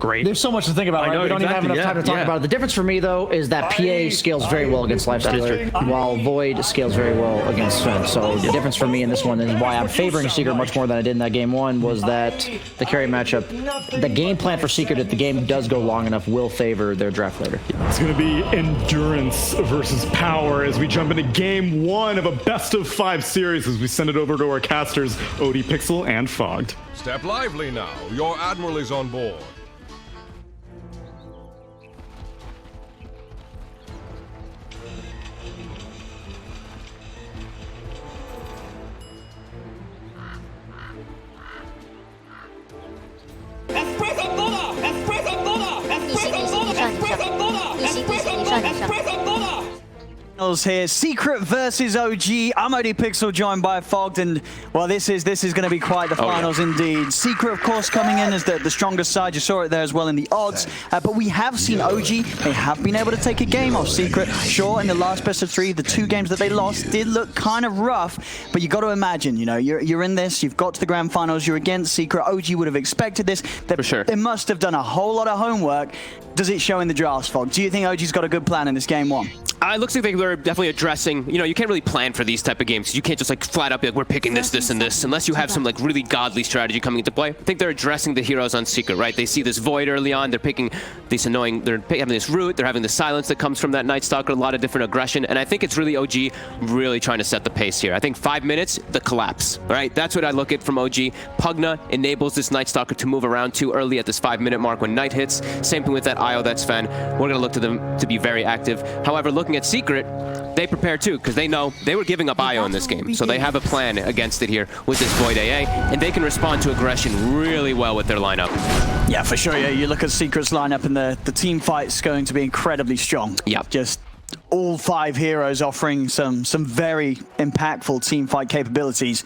great. There's so much to think about, right? We don't even have enough time to talk about it. The difference for me, though, is that PA scales very well against Lifestealer, while Void scales very well against Sven. So the difference for me in this one is why I'm favoring Secret much more than I did in that game 1 was that the carry matchup, the game plan for Secret, if the game does go long enough, will favor their draft later. It's going to be endurance versus power as we jump into game 1 of a best-of-5 series as we send it over to our casters, OD Pixel and Fogged. Step lively now. Your Admiral is on board. Here, Secret versus OG. I'm OD Pixel, joined by Fogged, and well, this is going to be quite the finals indeed. Secret, of course, coming in as the strongest side. You saw it there as well in the odds, but we have seen OG. They have been able to take a game off Secret. Sure, in the last best of 3, the 2 games that they lost did look kind of rough, but you got to imagine, you know, you're in this. You've got to the grand finals. You're against Secret. OG would have expected this. For sure. They must have done a whole lot of homework. Does it show in the drafts, Fogged? Do you think OG's got a good plan in this game 1? It looks like they were definitely addressing, you know, you can't really plan for these type of games. You can't just like flat out be like, we're picking this, this, and this, unless you have some like really godly strategy coming into play. I think they're addressing the heroes on Secret, right? They see this Void early on, they're picking this annoying, they're having this Root, they're having the silence that comes from that Night Stalker, a lot of different aggression, and I think it's really OG really trying to set the pace here. I think 5 minutes, the collapse, right? That's what I look at from OG. Pugna enables this Night Stalker to move around too early at this 5-minute mark when Night hits. Same thing with that IO, that's Sven. We're gonna look to them to be very active. However, looking at Secret, they prepare too, because they know they were giving up IO in this game. So they have a plan against it here with this Void AA, and they can respond to aggression really well with their lineup. Yeah, for sure. Yeah, you look at Secret's lineup, and the team fight's going to be incredibly strong. Yeah. Just all 5 heroes offering some very impactful team fight capabilities.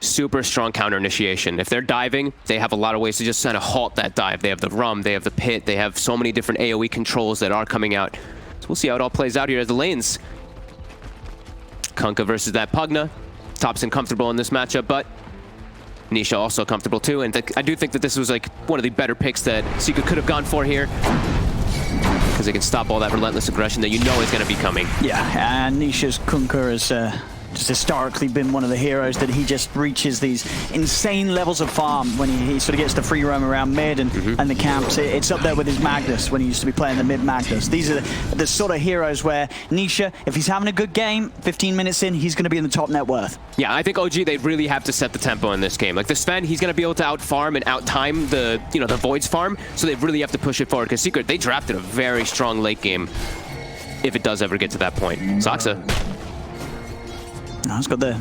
Super strong counter initiation. If they're diving, they have a lot of ways to just kind of halt that dive. They have the Rum, they have the Pit, they have so many different AoE controls that are coming out. So we'll see how it all plays out here as the lanes. Kunkka versus that Pugna. Thompson comfortable in this matchup, but Nisha also comfortable too. And I do think that this was like one of the better picks that Secret could have gone for here, because they can stop all that relentless aggression that you know is going to be coming. Yeah, and Nisha's Kunkka is just historically been one of the heroes that he just reaches these insane levels of farm when he sort of gets the free roam around mid and the camps. It's up there with his Magnus when he used to be playing the mid Magnus. These are the sort of heroes where Nisha, if he's having a good game, 15 minutes in, he's going to be in the top net worth. Yeah, I think OG, they really have to set the tempo in this game. Like the Sven, he's going to be able to out-farm and out-time the, you know, the Void's farm, so they really have to push it forward, because Secret, they drafted a very strong late game if it does ever get to that point. Saxa. He's got the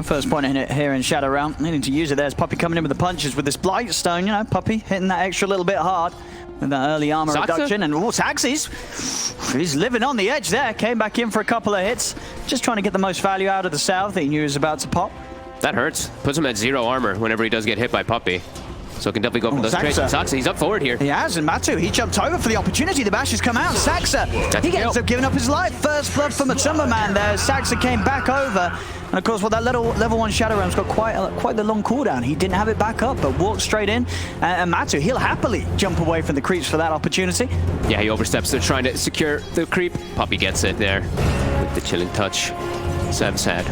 first point in it here in Shadow Realm. Needing to use it. There's Puppey coming in with the punches with this Blightstone. You know, Puppey hitting that extra little bit hard with that early armor reduction. And Saxy's, he's living on the edge there. Came back in for a couple of hits. Just trying to get the most value out of the South that he knew he was about to pop. That hurts. Puts him at 0 armor whenever he does get hit by Puppey. So it can definitely go for those trades. Saxa, he's up forward here. He has, and Matu, he jumped over for the opportunity. The bash has come out. Saxa, he ends up giving up his life. First blood from Matumba Man there. Saxa came back over. And of course, well, that level 1 Shadow Realm's got quite the long cooldown. He didn't have it back up, but walked straight in. And Matu, he'll happily jump away from the creeps for that opportunity. Yeah, he oversteps. They're trying to secure the creep. Puppey gets it there with the chilling touch. Sev's had.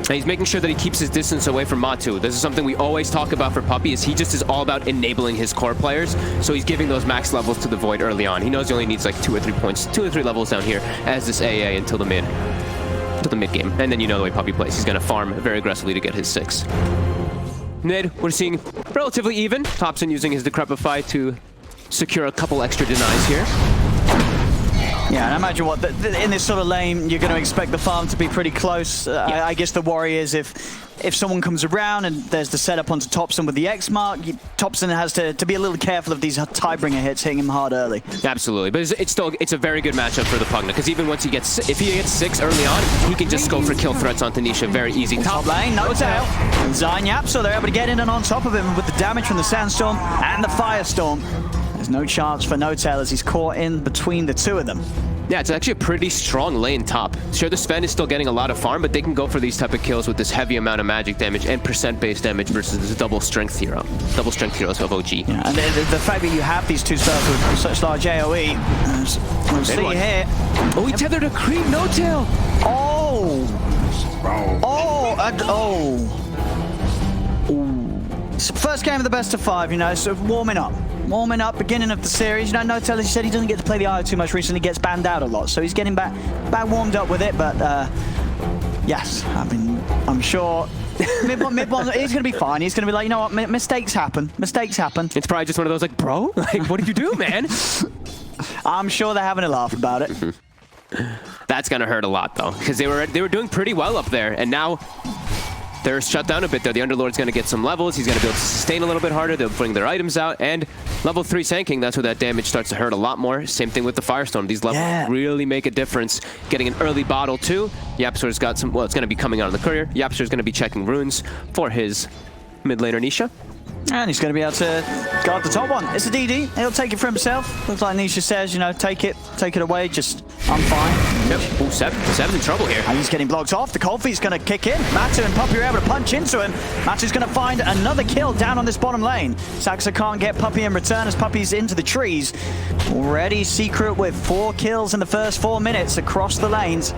And he's making sure that he keeps his distance away from Matu. This is something we always talk about for Puppey, is he just is all about enabling his core players. So he's giving those max levels to the Void early on. He knows he only needs like 2 or 3 points, 2 or 3 levels down here as this AA until the mid game. And then you know the way Puppey plays. He's going to farm very aggressively to get his 6. Mid, we're seeing relatively even. Thompson using his Decrepify to secure a couple extra denies here. Yeah, and imagine what, in this sort of lane, you're going to expect the farm to be pretty close. Yeah. I guess the worry is if someone comes around and there's the setup onto Thompson with the X mark, Thompson has to be a little careful of these Tiebringer hits hitting him hard early. Absolutely, but it's a very good matchup for the Pugna, because even once if he gets 6 early on, he can just go for kill threats onto Nisha very easy. Top lane, no tail. YapzOr, they're able to get in and on top of him with the damage from the Sandstorm and the Firestorm. There's no chance for No Tail as he's caught in between the two of them. Yeah, it's actually a pretty strong lane top. Sure, the Sven is still getting a lot of farm, but they can go for these type of kills with this heavy amount of magic damage and percent-based damage versus this double strength hero. Double strength heroes of OG. Yeah, and the fact that you have these two spells with such large AoE, we'll see here. Oh, he tethered a creep, no tail. Oh! It's the first game of the best of 5, you know, so warming up. Warming up, beginning of the series. You know, No-Tail, as you said, he doesn't get to play the IO too much recently, gets banned out a lot. So he's getting back warmed up with it, but yes, I mean, I'm sure mid-one, he's going to be fine. He's going to be like, you know what, mistakes happen. Mistakes happen. It's probably just one of those like, bro, like, what did you do, man? I'm sure they're having a laugh about it. That's going to hurt a lot, though, because they were doing pretty well up there, and now they're shut down a bit there. The Underlord's going to get some levels. He's going to be able to sustain a little bit harder. They'll bring their items out. And level 3 Sand King, that's where that damage starts to hurt a lot more. Same thing with the Firestorm. These levels really make a difference. Getting an early bottle, too. YapzOr's got some... Well, it's going to be coming out on the courier. YapzOr's going to be checking runes for his mid laner Nisha. And he's going to be able to guard the top one. It's a DD. He'll take it for himself. Looks like Nisha says, you know, take it away. Just, I'm fine. Yep. Ooh, Seb's in trouble here. And he's getting blocked off. The cold feet's going to kick in. Matu and Puppy are able to punch into him. Matu's going to find another kill down on this bottom lane. Saxa can't get Puppy in return as Puppy's into the trees. Already Secret with 4 kills in the first 4 minutes across the lanes.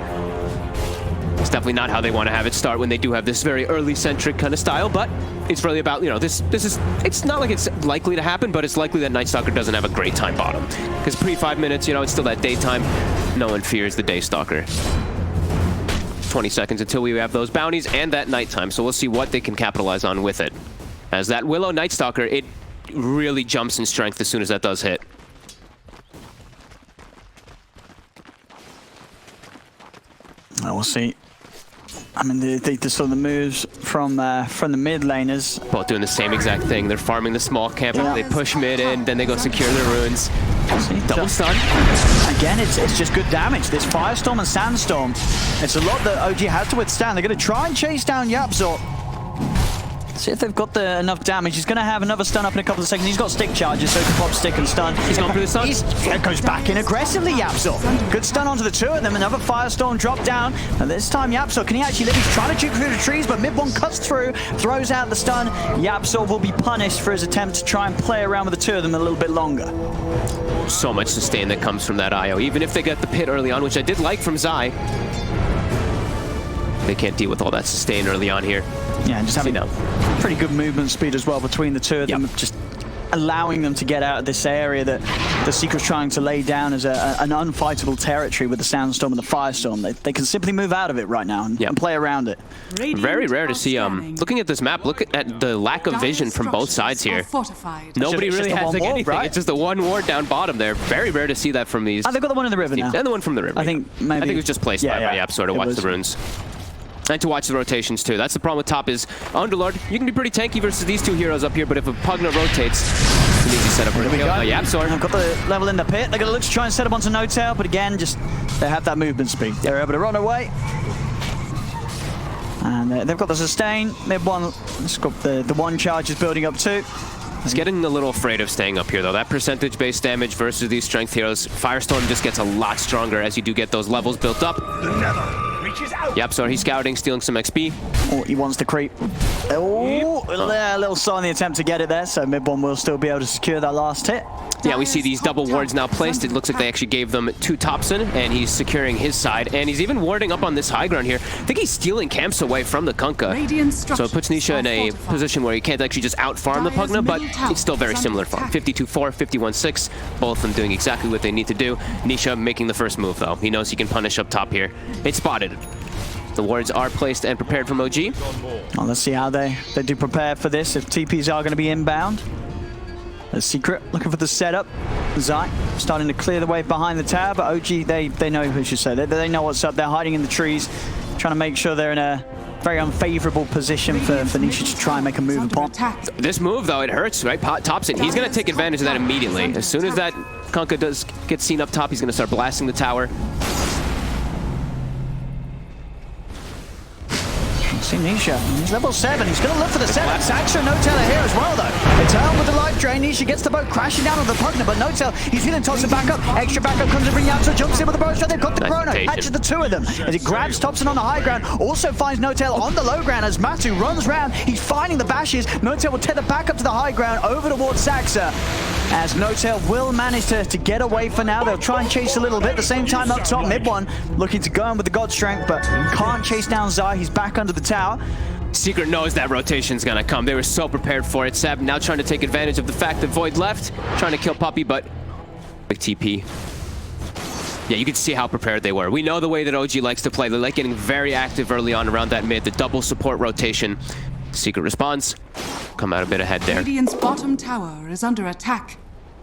It's definitely not how they want to have it start when they do have this very early-centric kind of style, but it's really about, you know, this is, it's not like it's likely to happen, but it's likely that Nightstalker doesn't have a great time bottom. Because pre-5 minutes, you know, it's still that daytime. No one fears the Daystalker. 20 seconds until we have those bounties and that nighttime, so we'll see what they can capitalize on with it. As that Willow Nightstalker, it really jumps in strength as soon as that does hit. We'll see. I mean, the sort of the moves from the mid laners. Both doing the same exact thing. They're farming the small camp, they push mid in, then they go secure their runes. Double stun. Again, it's just good damage. This Firestorm and Sandstorm, it's a lot that OG has to withstand. They're going to try and chase down YapzOr. See if they've got enough damage. He's going to have another stun up in a couple of seconds. He's got stick charges, so he can pop stick and stun. He's gone for the stun. He goes back in aggressively, YapzOr. Good stun onto the 2 of them. Another Firestorm drop down. And this time, YapzOr, can he actually live? He's trying to juke through the trees, but mid-one cuts through, throws out the stun. YapzOr will be punished for his attempt to try and play around with the 2 of them a little bit longer. So much sustain that comes from that IO. Even if they get the pit early on, which I did like from Zai, they can't deal with all that sustain early on here. Yeah, and just having pretty good movement speed as well between the 2 of them, just allowing them to get out of this area that the Secret's trying to lay down as an unfightable territory with the Sandstorm and the Firestorm. They can simply move out of it right now and play around it. Very rare to see, looking at this map, look at the lack of vision from both sides here. Nobody really has like anything. Right? It's just the one ward down bottom there. Very rare to see that from these. Oh, they've got the one in the river now. And the one from the river. I think maybe. it was just placed by YapzOr to watch the runes. And to watch the rotations too. That's the problem with top is Underlord. You can be pretty tanky versus these 2 heroes up here, but if a Pugna rotates, it's an easy setup for him. YapzOr. I've got the level in the pit. They're going to look to try and set up onto No-Tail, but again, just they have that movement speed. They're able to run away. And they've got the sustain. They've won. It's got the 1 charge is building up too. He's getting a little afraid of staying up here, though. That percentage-based damage versus these strength heroes, Firestorm just gets a lot stronger as you do get those levels built up. YapzOr, he's scouting, stealing some XP. Oh, he wants to creep. Oh, a little saw in the attempt to get it there, so mid-one will still be able to secure that last hit. Yeah, we see these double wards now placed. It looks like they actually gave them to Thompson, and he's securing his side. And he's even warding up on this high ground here. I think he's stealing camps away from the Kunkka. So it puts Nisha in a position where he can't actually just out-farm the Pugna, but it's still very similar farm. 52-4, 51-6, both of them doing exactly what they need to do. Nisha making the first move, though. He knows he can punish up top here. It's spotted. The wards are placed and prepared from OG. Well, let's see how they do prepare for this, if TPs are going to be inbound. The Secret looking for the setup. Zai starting to clear the way behind the tower, but OG, they know who should say. They know what's up. They're hiding in the trees, trying to make sure they're in a very unfavorable position for Nisha to try and make a move upon. This move, though, it hurts, right? Thompson, he's going to take advantage of that immediately. As soon as that Kunkka get seen up top, he's going to start blasting the tower. See Nisha, he's level 7, he's going to look for the setup. Saxo and Notel are here as well though. They turn with the life drain, Nisha gets the boat crashing down on the Pugna, but Notel, he's healing Thompson back up. Extra backup comes to bring YapzOr, jumps in with the bow shot, they've got the chrono. Catches the two of them as he grabs Thompson on the high ground, also finds Notel on the low ground as Matu runs round, he's finding the bashes. Notel will tether back up to the high ground over towards Saxa. As Notel will manage to get away for now. They'll try and chase a little bit. At the same time up top, mid one looking to go in with the God Strength, but can't chase down Zai. He's back under the tower. Secret knows that rotation's gonna come. They were so prepared for it. Seb now trying to take advantage of the fact that Void left, trying to kill Puppey, but big TP. Yeah, you can see how prepared they were. We know the way that OG likes to play. They like getting very active early on around that mid, the double support rotation. Secret response, come out a bit ahead there. Radiant's bottom tower is under attack.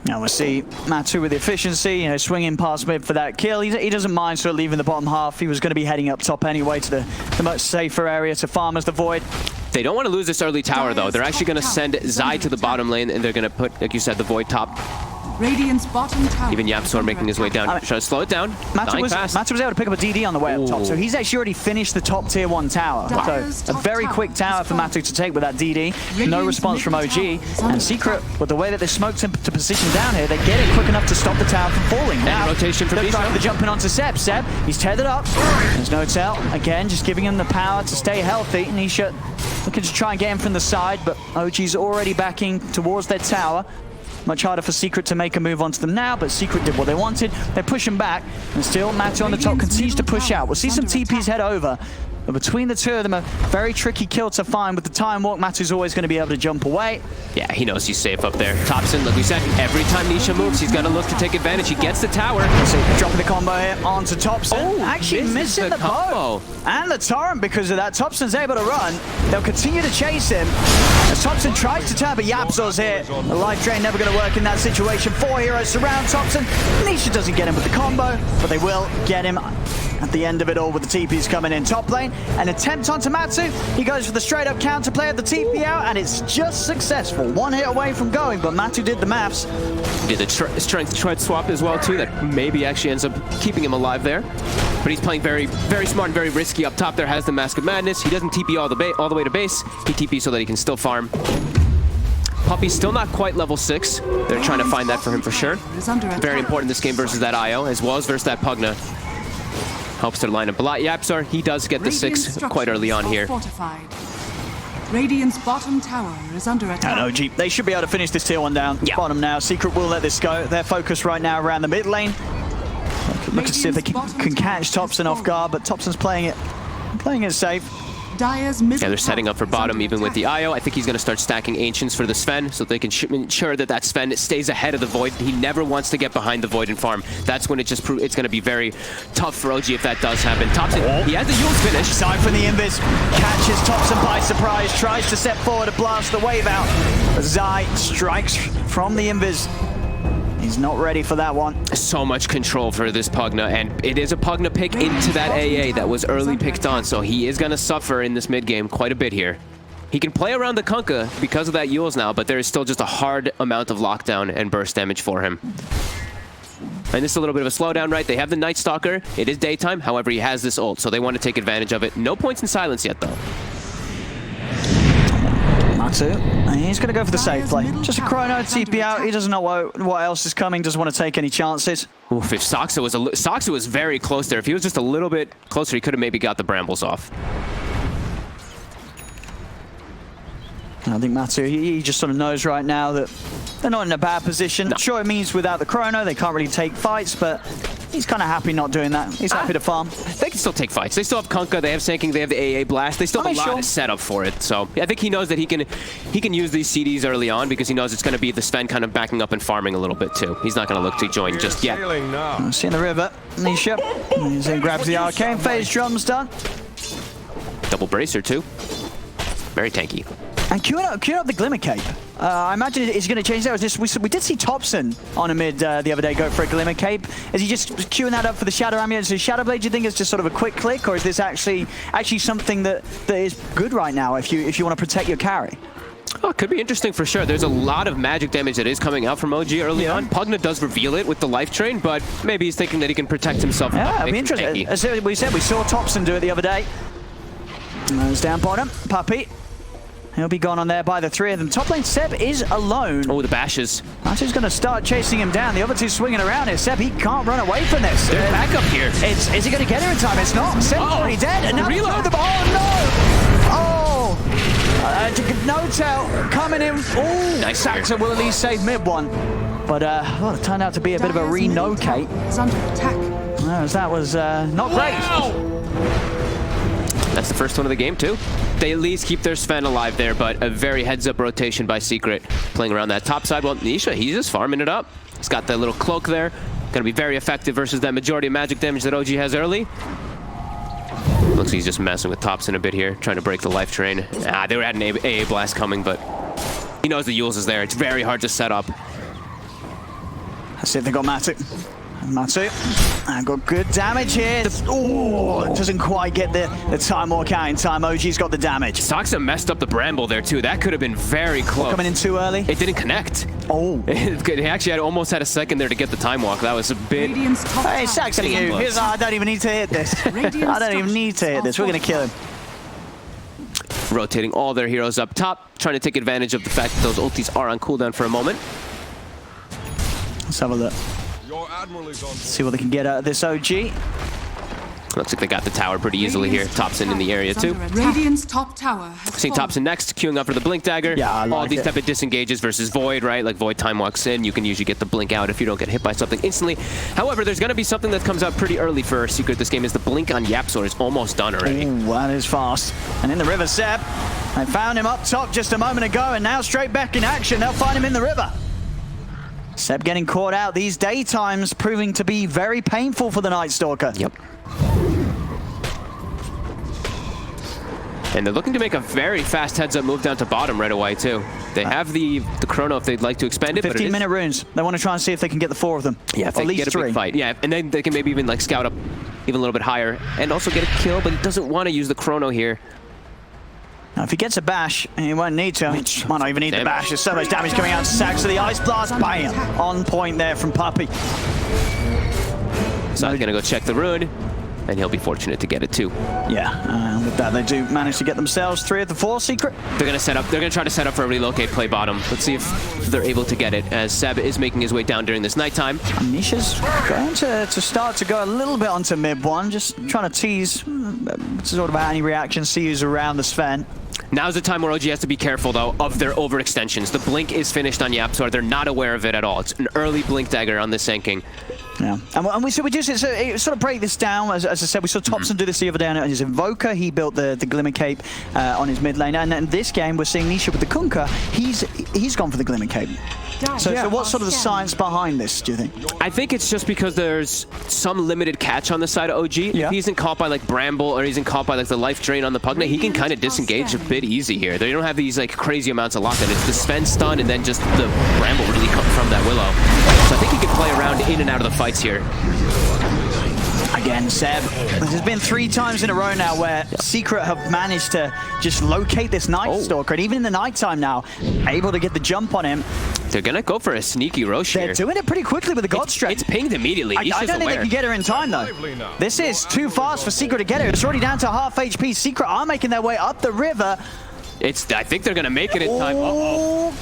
Now we'll see Matu with the efficiency, you know, swinging past mid for that kill. He doesn't mind sort of leaving the bottom half. He was going to be heading up top anyway to the much safer area to farm as the Void. They don't want to lose this early tower though. They're actually going to send Zai to the bottom lane and they're going to put, like you said, the Void top. Radiant's bottom tower. Even YapzOr making his way down, trying to slow it down. Matu was able to pick up a DD on the way up top, so he's actually already finished the top tier 1 tower. So a very quick tower for Matu to take with that DD. No response from OG, and Secret, with the way that they smoked him to position down here, they get it quick enough to stop the tower from falling. Now, rotation from they're jumping onto Seb. Seb, he's tethered up. There's no tell. Again, just giving him the power to stay healthy. Nisha looking to try and get him from the side, but OG's already backing towards their tower. Much harder for Secret to make a move onto them now, but Secret did what they wanted. They push him back, and still Matu on the top continues to push out. We'll see some TPs head over, but between the two of them, a very tricky kill to find. With the time walk, Matu's always going to be able to jump away. Yeah, he knows he's safe up there. Thompson, like we said, every time Nisha moves, he's going to look to take advantage. He gets the tower. So dropping the combo here onto Thompson. Oh, actually missing the bow. And the torrent because of that. Thompson's able to run. They'll continue to chase him. As Thompson tries to turn, but YapzOr's here. The life drain never going to work in that situation. 4 heroes surround Thompson. Nisha doesn't get him with the combo, but they will get him at the end of it all with the TPs coming in. Top lane, an attempt onto Matu. He goes for the straight up counter play of the TP out, and it's just successful. 1 hit away from going, but Matu did the maths. He did the strength tread swap as well too, that maybe actually ends up keeping him alive there. But he's playing very, very smart and very risky up top there. Has the Mask of Madness. He doesn't TP all the way to base. He TPs so that he can still farm. Puppey's still not quite level 6. They're trying to find that for him for sure. Very important in this game versus that IO, as well as versus that Pugna. Helps their lineup a lot. YapzOr, he does get the 6 quite early on here. Radiant's bottom tower is under attack. And OG, they should be able to finish this tier 1 down. Yeah. Bottom now. Secret will let this go. Their focus right now around the mid lane. Look to see if they can catch Thompson off guard, but Thompson's playing it safe. Yeah, they're setting up for bottom even with the IO. I think he's going to start stacking Ancients for the Sven so they can ensure that Sven stays ahead of the Void. He never wants to get behind the Void and farm. That's when it's going to be very tough for OG if that does happen. Thompson, he has the Yule's finish. Side from the Invis, catches Thompson by surprise, tries to step forward to blast the wave out. Zai strikes from the Invis. He's not ready for that one. So much control for this Pugna, and it is a Pugna pick into that AA that was early picked on, so he is going to suffer in this mid game quite a bit here. He can play around the Kunkka because of that Yule's now, but there is still just a hard amount of lockdown and burst damage for him. And this is a little bit of a slowdown, right? They have the Night Stalker. It is daytime, however, he has this ult, so they want to take advantage of it. No points in silence yet, though. He's going to go for the safe play. Just a chrono, TP out. He doesn't know what else is coming, doesn't want to take any chances. Oof, if Saxa was very close there. If he was just a little bit closer, he could have maybe got the brambles off. I think Matu, he just sort of knows right now that they're not in a bad position. No. Sure, it means without the chrono, they can't really take fights, but he's kind of happy not doing that. He's happy to farm. They can still take fights. They still have Kunkka, they have Sand King, they have the AA Blast. They still have a lot of setup for it. So I think he knows that he can use these CDs early on because he knows it's going to be the Sven kind of backing up and farming a little bit too. He's not going to look to join just yet. See in the river, Nisha. He grabs the arcane phase, drums done. Double bracer too. Very tanky. And queuing up the Glimmer Cape. I imagine it's going to change that. We did see Thompson on a mid the other day go for a Glimmer Cape. Is he just queuing that up for the Shadow Amulet? So Shadow Blade, do you think is just sort of a quick click, or is this actually something that is good right now if you want to protect your carry? Oh, it could be interesting for sure. There's a lot of magic damage that is coming out from OG early on. Pugna does reveal it with the life drain, but maybe he's thinking that he can protect himself. Yeah, it'd be interesting. As we said, we saw Thompson do it the other day. Nose down bottom. Puppey. He'll be gone on there by the three of them. Top lane, Seb is alone. Oh, the bashes. Matu's going to start chasing him down. The other two swinging around here. Seb, he can't run away from this. They're back up here. Is he going to get her in time? It's not. Seb's already dead. And now reload. the ball. Oh, no. No-Tail coming in. Oh, Nice. Saxon will at least save mid one. But well, it turned out to be a bit of a re-no-Kate. Is under attack. That was not great. That's the first one of the game, too. They at least keep their Sven alive there, but a very heads-up rotation by Secret. Playing around that top side. Well, Nisha, he's just farming it up. He's got that little cloak there. Going to be very effective versus that majority of magic damage that OG has early. Looks like he's just messing with Thompson a bit here, trying to break the life drain. They were at an AA blast coming, but he knows the Yules is there. It's very hard to set up. Let's see if they got Matu. Matu, got good damage here. Oh, doesn't quite get the time walk out in time. OG's got the damage. Toxa messed up the Bramble there, too. That could have been very close. Coming in too early. It didn't connect. Oh. He actually almost had a second there to get the time walk. That was a bit... Radiant's top Hey, tower Saxon, is you. under I don't even need to hit this. I don't even need to hit this. We're going to kill him. Rotating all their heroes up top, trying to take advantage of the fact that those ultis are on cooldown for a moment. Let's have a look. Your admiral is on board. See what they can get out of this OG. Looks like they got the tower pretty easily here. Thompson in the area too. Radiant's top tower has Seeing fallen. Thompson next, queuing up for the blink dagger. Yeah, I all like these it. type of disengages versus Void, right? Like Void time walks in, you can usually get the blink out if you don't get hit by something instantly. However, there's going to be something that comes out pretty early for Secret this game is the blink on YapzOr is almost done already. Ooh, that is fast. And in the river, Seb. They found him up top just a moment ago, and now straight back in action. They'll find him in the river. Seb getting caught out. These daytimes proving to be very painful for the Night Stalker. Yep. And they're looking to make a very fast heads-up move down to bottom right away, too. They have the chrono if they'd like to expand it, but 15-minute runes. They want to try and see if they can get the 4 of them. Yeah, if they at can least get a 3. big fight. Yeah, and then they can maybe even like scout up even a little bit higher and also get a kill, but he doesn't want to use the chrono here. Now, if he gets a bash, he won't need to. Might not even need the bash. There's so much damage coming out to Sax. So the Ice Blast, bam! On point there from Puppey. So he's going to go check the rune, and he'll be fortunate to get it too. Yeah, with that, they do manage to get themselves 3 of the 4 Secret. They're going to set up. They're going to try to set up for a relocate play bottom. Let's see if they're able to get it as Seb is making his way down during this nighttime. Nisha's going to start to go a little bit onto mid one, just trying to tease sort of any reaction, see who's around the Sven. Now's the time where OG has to be careful, though, of their overextensions. The blink is finished on YapzOr. They're not aware of it at all. It's an early blink dagger on the Sand King. Yeah, and we do sort of break this down. As I said, we saw Thompson do this the other day on his Invoker. He built the Glimmer Cape on his mid lane, and in this game we're seeing Nisha with the Kunkka. He's gone for the Glimmer Cape. So what's sort of the science behind this, do you think? I think it's just because there's some limited catch on the side of OG. Yeah. If he isn't caught by like Bramble or he isn't caught by like the life drain on the Pugna, he can kind of disengage a bit easy here. They don't have these like crazy amounts of lockdown. It's the Sven stun and then just the Bramble really come from that Willow. So I think he can play around in and out of the fights here. Again, Seb, there's been 3 times in a row now where Secret have managed to just locate this Night Stalker, and even in the nighttime now, able to get the jump on him. They're gonna go for a sneaky Roche here. They're doing it pretty quickly with the God Strike. It's pinged immediately. He's I just don't think they aware. can get her in time, though. This is too fast for Secret to get her. It's already down to half HP. Secret are making their way up the river. I think they're gonna make it in time. Uh-oh.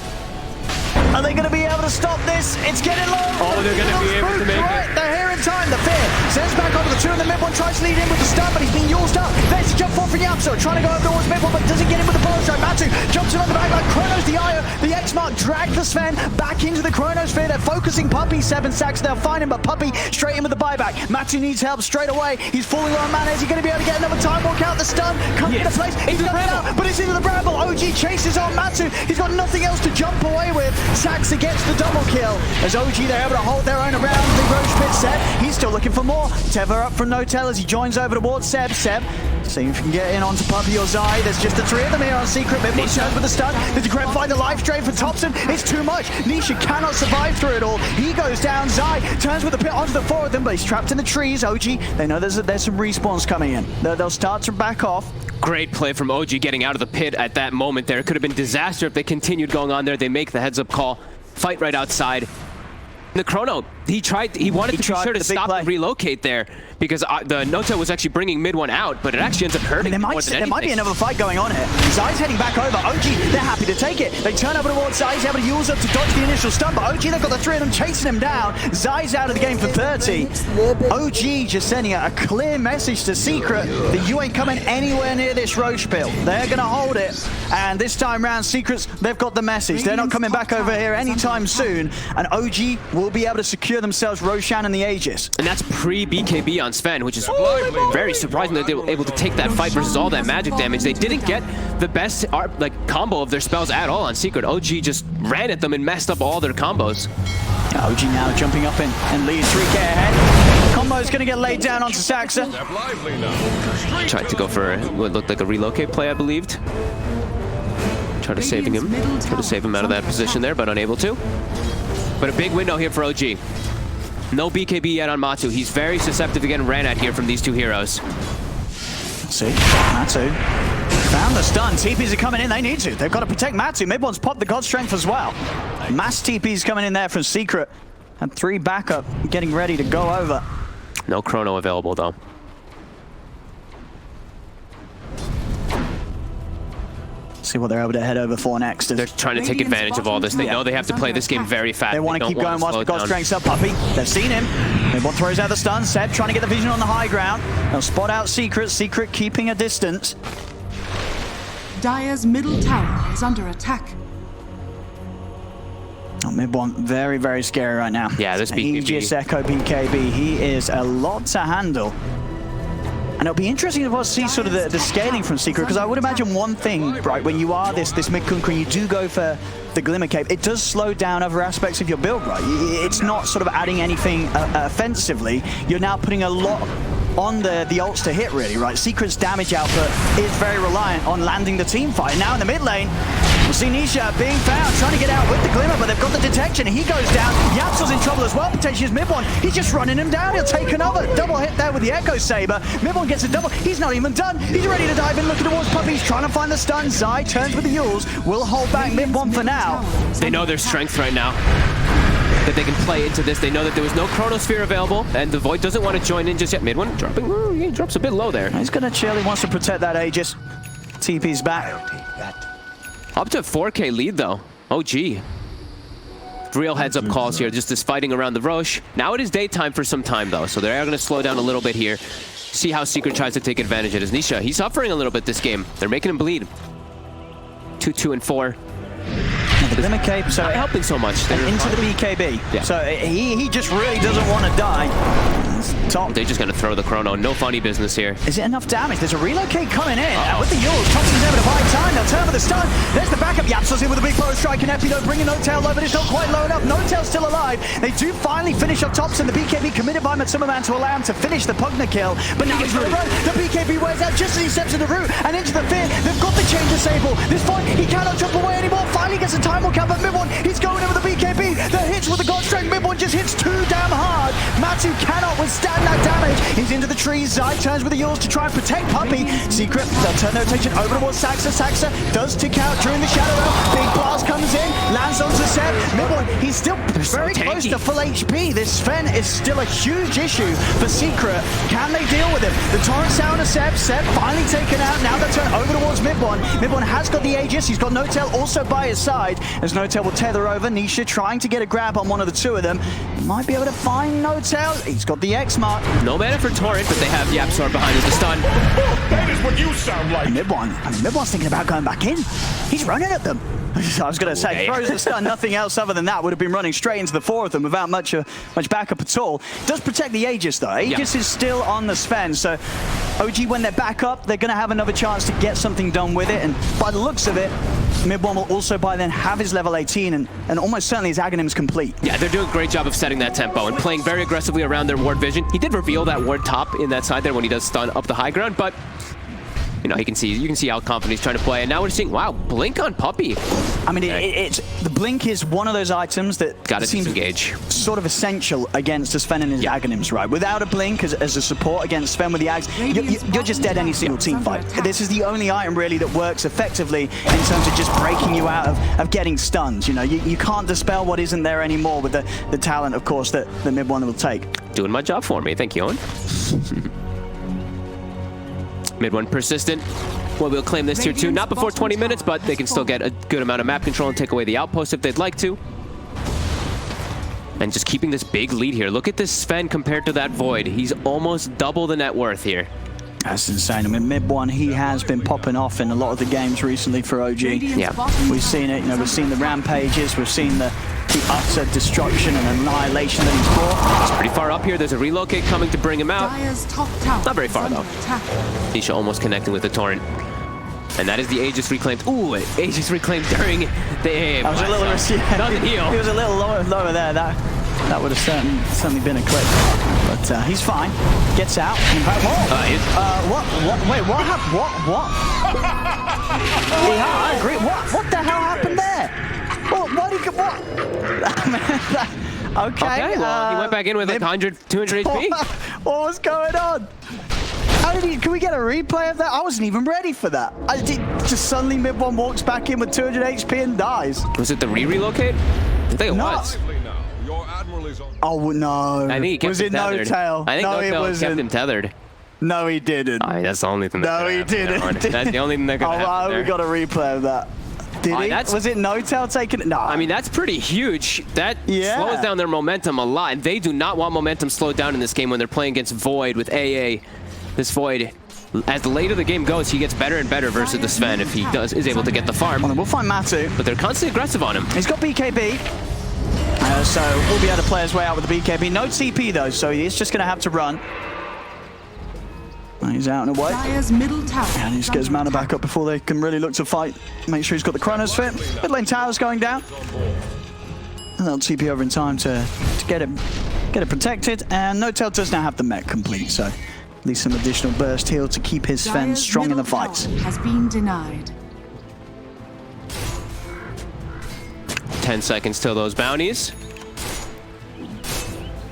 Are they going to be able to stop this? It's getting low. Oh, they're going to be able to make it. They're here in time. The fear sends back over the 2 in the mid one. Tries to lead in with the stun, but he's being used up. There's a jump forward from YapzOr. Trying to go over towards mid one, but doesn't get in with the power strike. Matu jumps in on the back like Chronos, the Io. The X-Mark drag the Sven back into the Chronosphere. They're focusing Puppey, 7 sacks. They'll find him, but Puppey straight in with the buyback. Matu needs help straight away. He's falling on mana. Is he going to be able to get another time walk out? The stun comes into place. He's got it out, but it's into the Bramble. OG chases on Matu. He's got nothing else to jump away with. Sax against the double kill. As OG, they're able to hold their own around the Roche Pit. Seb, he's still looking for more. Tether up from No-Tail as he joins over towards Seb. Seb, see if he can get in onto Puppey or Zai. There's just the 3 of them here on Secret. Mid-one turns with the stun. There's a Grab find the life drain for Thompson. It's too much. Nisha cannot survive through it all. He goes down. Zai turns with the pit onto the 4 of them, but he's trapped in the trees. OG, they know there's some respawns coming in. They'll start to back off. Great play from OG getting out of the pit at that moment there. It could have been disaster if they continued going on there. They make the heads-up call. Fight right outside. The chrono He wanted to be sure to stop and relocate there because the Nota was actually bringing mid one out, but it actually ends up hurting. There might be another fight going on here. Zai's heading back over. OG, they're happy to take it. They turn over towards Zai. He's able to use up to dodge the initial stun, but OG, they've got the three of them chasing him down. Zai's out of the game for 30. OG just sending a clear message to Secret that you ain't coming anywhere near this Roche pill. They're going to hold it. And this time round, Secrets, they've got the message. They're not coming back over here anytime soon. And OG will be able to secure themselves Roshan and the Aegis. And that's pre-BKB on Sven, which is very surprising that they were able to take that fight versus all that magic damage. They didn't get the best combo of their spells at all on Secret. OG just ran at them and messed up all their combos. Yeah, OG now jumping up and lead 3k ahead. Combo's going to get laid down onto Saxa. Tried to go for what looked like a relocate play, I believed. Tried to save him out of that position there, but unable to. But a big window here for OG. No BKB yet on Matu. He's very susceptible to getting ran at here from these two heroes. Let's see, Matu found the stun. TPs are coming in, they need to. They've got to protect Matu. Mid one's popped the God Strength as well. Mass TPs coming in there from Secret. And 3 backup getting ready to go over. No chrono available though. See what they're able to head over for next. They're trying to take advantage of all this. They know they have to play this game very fast. They want to keep going whilst the God Strength's up, Puppy. They've seen him. Mid1 throws out the stun. Seb trying to get the vision on the high ground. They'll spot out Secret. Secret keeping a distance. Dire's middle tower is under attack. Oh, Mid1 very, very scary right now. Yeah, this BKB. Aegis Echo BKB. He is a lot to handle. And it'll be interesting to see sort of the scaling from Secret, because I would imagine one thing, right, when you are this mid-kunkka and you do go for the Glimmer Cape, it does slow down other aspects of your build, right? It's not sort of adding anything offensively. You're now putting a lot on the ults to hit, really, right? Secret's damage output is very reliant on landing the team fight. Now in the mid lane, we'll see Nisha being found, trying to get out with the Glimmer, but they've got the detection. He goes down. YapzOr's in trouble as well, potentially as Mid1. He's just running him down. He'll take another double hit there with the Echo Saber. Mid1 gets a double. He's not even done. He's ready to dive in, looking towards Puppy. He's trying to find the stun. Zai turns with the Yules. Will hold back Mid1 for now. They know their strength right now, that they can play into this. They know that there was no Chronosphere available, and the Void doesn't want to join in just yet. Mid1 dropping, he drops a bit low there. He's going to chill. He wants to protect that Aegis. TP's back. Up to 4k lead though. OG. Real heads up calls here, just this fighting around the Roche. Now it is daytime for some time though, so they are going to slow down a little bit here. See how Secret tries to take advantage of his Nisha. He's suffering a little bit this game. They're making him bleed. 2, 2, and 4. The Glimmer Cape, so not helping so much. And into the BKB. Yeah. So he just really doesn't want to die. Top. They're just going to throw the chrono. No funny business here. Is it enough damage? There's a relocate coming in. With the Yules, Thompson's able to buy time. They'll turn for the stun. There's the backup. YapzOr's in with a big bow strike and Epi, though, bringing No-Tail low, but it's not quite low enough. No-Tail's still alive. They do finally finish up Thompson. The BKB committed by Matsumaman to allow him to finish the Pugna kill. But now he's going to run. The BKB wears out just as he steps in the route and into the fear. They've got the chain disable. This fight, he cannot jump away anymore. Finally gets a time will count, but Mid1, he's going in with the BKB. The hits with the God Strength. Mid1 just hits too damn hard. Matu cannot withstand that damage. He's into the trees. Zai turns with the Yules to try and protect Puppy. Secret, they'll turn their attention over towards Saxa. Saxa does tick out during the shadow realm. Big blast comes in, lands onto Seb. Mid1, he's still very close to full HP. This Sven is still a huge issue for Secret. Can they deal with him? The torrent sound of Seb. Seb finally taken out. Now they'll turn over towards Mid1. Mid1 has got the Aegis. He's got No-Tail also by his side. As No-Tail will tether over. Nisha trying to get a grab on one of the two of them. Might be able to find No-Tail. He's got the X mark. No mana for Torrent, but they have YapzOr behind with the stun. That is what you sound like. Mid1's thinking about going back in. He's running at them. I was going to say, throws the stun, nothing else other than that would have been running straight into the 4 of them without much backup at all. Does protect the Aegis though. Aegis is still on the Sven, so OG, when they're back up, they're going to have another chance to get something done with it, and by the looks of it, Mid1 will also by then have his level 18 and almost certainly his Aghanim's complete. Yeah, they're doing a great job of setting that tempo and playing very aggressively around their ward vision. He did reveal that ward top in that side there when he does stun up the high ground, but you know, you can see how confident he's trying to play. And now we're seeing, wow, blink on Puppey. I mean, it's the blink is one of those items that Gotta seems disengage. sort of essential against Sven and his Aghanims, right? Without a blink as a support against Sven with the Ags, you're just dead any single team fight. This is the only item really that works effectively in terms of just breaking you out of getting stuns. You know, you can't dispel what isn't there anymore with the talent, of course, that the mid one will take. Doing my job for me. Thank you, Owen. Mid one persistent. Well, we'll claim this tier 2. Not before 20 minutes, but they can still get a good amount of map control and take away the outpost if they'd like to. And just keeping this big lead here. Look at this Sven compared to that Void. He's almost double the net worth here. That's insane. I mean, mid one, he has been popping off in a lot of the games recently for OG. Yeah. We've seen it. You know, we've seen the rampages. We've seen the utter destruction and annihilation that he's brought. He's pretty far up here. There's a relocate coming to bring him out. Dire's top tower Not very far, is under though. attack. Nisha almost connecting with the Torrent. And that is the Aegis reclaimed. Ooh, Aegis reclaimed during the AA. That was a little risky. Doesn't heal. He was a little lower there. That would have certainly been a clip. But he's fine. Gets out. What? Wait, what happened? What? Yeah, I agree. What the hell happened there? Okay. Well, he went back in with like 100, 200 HP. What was going on? Can we get a replay of that? I wasn't even ready for that. Just suddenly mid one walks back in with 200 HP and dies. Was it the relocate? I think it was. Oh no! I think he kept was him it tethered. No-Tail? I think no, No-Tail kept him tethered. No, he didn't. That's the only thing that No, could he happen there, didn't. Arne. That's the only thing that could happen there. We got a replay of that. Did he? Was it No-Tail taking it? No. I mean, that's pretty huge. That slows down their momentum a lot. And they do not want momentum slowed down in this game when they're playing against Void with AA. This Void, as the later the game goes, he gets better and better versus the Sven if he is able to get the farm. Well, we'll find Matu. But they're constantly aggressive on him. He's got BKB. So we'll be able to play his way out with the BKB. No TP though, so he's just going to have to run. He's out and away. Dire's middle tower. And he just gets mana back up before they can really look to fight. Make sure he's got the Chronos fit. Mid lane tower's going down. And they'll TP over in time to get it protected. And No-Tail does now have the mech complete, so at least some additional burst heal to keep his Sven strong in the fights. Has been denied. 10 seconds till those bounties.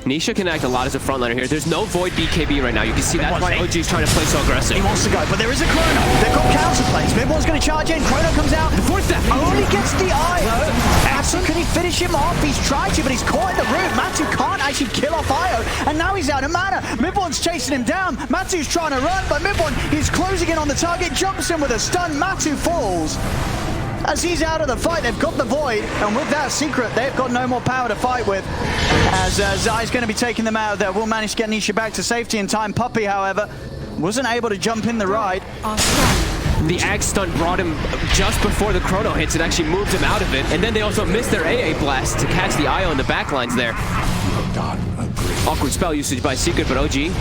Nisha can act a lot as a frontliner here. There's no Void BKB right now. You can see that's why OG's trying to play so aggressive. He wants to go, but there is a Chrono. They've got counter plays. Mid-one's going to charge in. Chrono comes out. The fourth death. Only gets the Io. Matu, can he finish him off? He's tried to, but he's caught in the root. Matu can't actually kill off Io, and now he's out of mana. Mid-one's chasing him down. Matu's trying to run, but Mid-one is closing in on the target, jumps in with a stun. Matu falls. As he's out of the fight, they've got the Void, and with that Secret, they've got no more power to fight with. As Zai's going to be taking them out of there. We'll manage to get Nisha back to safety in time. Puppey, however, wasn't able to jump in the ride. The Ag stun brought him just before the Chrono hits. It actually moved him out of it. And then they also missed their AA blast to catch the Io in the backlines there. Awkward spell usage by Secret, but OG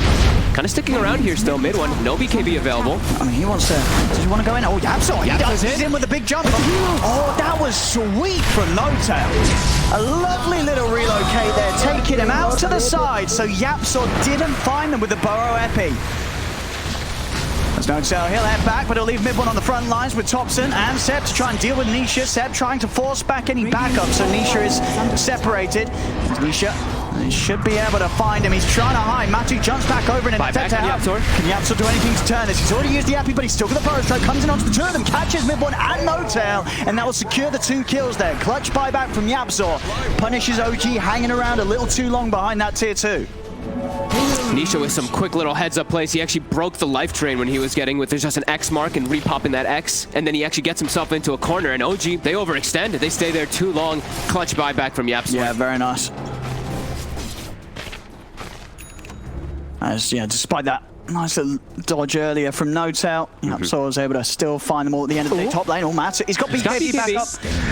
kind of sticking around here still. Mid one, no BKB available. I mean, he wants to. Does he want to go in? Oh, YapzOr. He does. He's in with a big jump. Oh, that was sweet from No-Tail. A lovely little relocate there, taking him out to the side. So YapzOr didn't find them with the Burrow Epi. There's No-Tail. He'll head back, but he'll leave mid one on the front lines with Thompson and Seb to try and deal with Nisha. Seb trying to force back any backup, so Nisha is separated. Nisha. He should be able to find him. He's trying to hide. Matu jumps back over in an attempt to help. Can YapzOr do anything to turn this? He's already used the Appy, but he's still got the Burrow Stroke. Comes in onto the two of them, catches mid-one and No-Tail, and that will secure the 2 kills there. Clutch buyback from YapzOr. Punishes OG hanging around a little too long behind that tier 2. Nisha with some quick little heads-up plays. He actually broke the life drain when he was getting with there's just an X mark and repopping that X, and then he actually gets himself into a corner, and OG, they overextend. They stay there too long. Clutch buyback from YapzOr. Yeah, very nice. As, yeah, despite that nice little dodge earlier from No-Tail, YapzOr was able to still find them all at the end of the top lane. Oh, Matu, he's got BKB back up.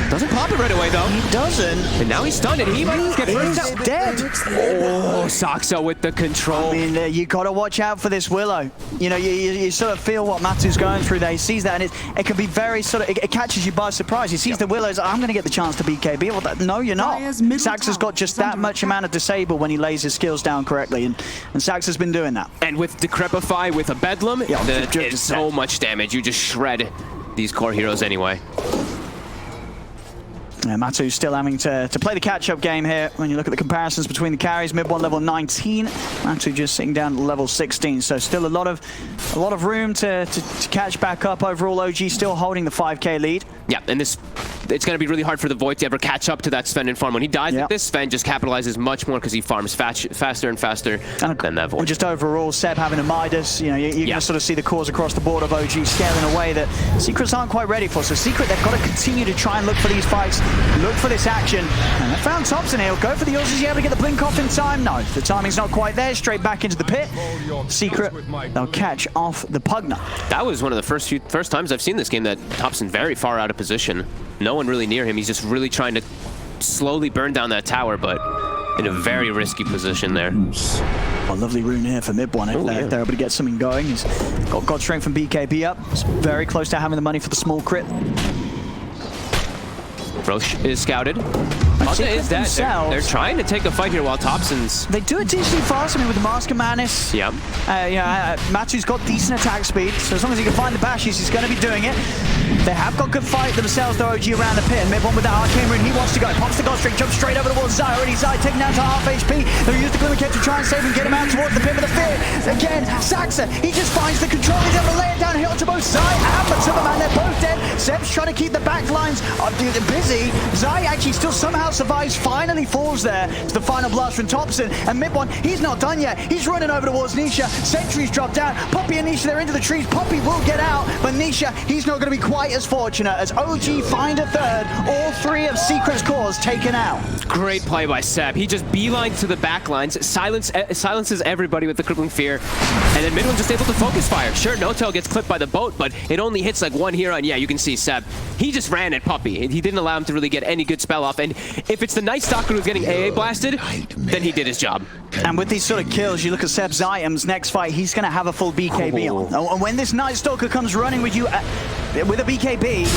Doesn't pop it right away, though. He doesn't. And now he's stunned, and he might get first out. Dead. Oh, Saksa with the control. I mean, you got to watch out for this Willow. You know, you sort of feel what Matu's going through there. He sees that, and it can be very sort of, it catches you by surprise. He sees the Willows, I'm going to get the chance to BKB. Well, no, you're not. Saksa's got just that much amount of disable when he lays his skills down correctly, and Saksa's been doing that. And with Decrepify, with a Bedlam, it's so much damage. You just shred these core heroes anyway. Yeah, Matu's still having to play the catch-up game here. When you look at the comparisons between the carries, mid-1 level 19, Matu just sitting down at level 16. So still a lot of room to catch back up. Overall, OG still holding the 5K lead. Yeah, and it's going to be really hard for the Void to ever catch up to that Sven and farm. When he dies like this, Sven just capitalizes much more because he farms faster and faster than that Void. And just overall, Seb having a Midas, you know, you're going to sort of see the cores across the board of OG scaling away that Secrets aren't quite ready for. So Secret, they've got to continue to try and look for these fights, look for this action. And they found Thompson here. Go for the yours. Is he able to get the blink off in time? No, the timing's not quite there. Straight back into the pit. Secret, they'll catch off the Pugna. That was one of the first times I've seen this game that Thompson very far out of position. No one really near him. He's just really trying to slowly burn down that tower, but in a very risky position there. A lovely rune here for mid-1 if they're able to get something going. He's got God Strength from BKB up. He's very close to having the money for the small crit. Roche is scouted. Is that they're trying to take a fight here while Thompson's... They do it decently fast. I mean, with the Mask of Madness. Yeah. Matu's got decent attack speed, so as long as he can find the bashes, he's going to be doing it. They have got good fight themselves, though, OG around the pit. And mid-1 with that Arcane Rune, he wants to go. Pops the God Strength, jumps straight over towards Zai. Already Zai taken down to half HP. They'll use the Glimmer Cape to try and save him, get him out towards the pit with the fear. Again, Saksa, he just finds the control. He's able to lay it down here to both Zai and Matsuba, they're both dead. Seb's trying to keep the back lines busy. Zai actually still somehow survives, finally falls there to the final blast from Thompson. And mid-1, he's not done yet. He's running over towards Nisha. Sentry's dropped out. Poppy and Nisha, they're into the trees. Poppy will get out, but Nisha, he's not going to be quite as fortunate as OG find a third. All three of Secret's cores taken out. Great play by Seb. He just beelines to the back lines, silences everybody with the Crippling Fear, and then mid-1 just able to focus fire. Sure, No-Tail gets clipped by the boat, but it only hits like one hero, and yeah, you can see Seb. He just ran at Puppy, and he didn't allow him to really get any good spell off, and if it's the Night Stalker who's getting AA blasted, then he did his job. And with these sort of kills, you look at Seb's items, next fight, he's going to have a full BKB on. And when this Night Stalker comes running with you with a BKB,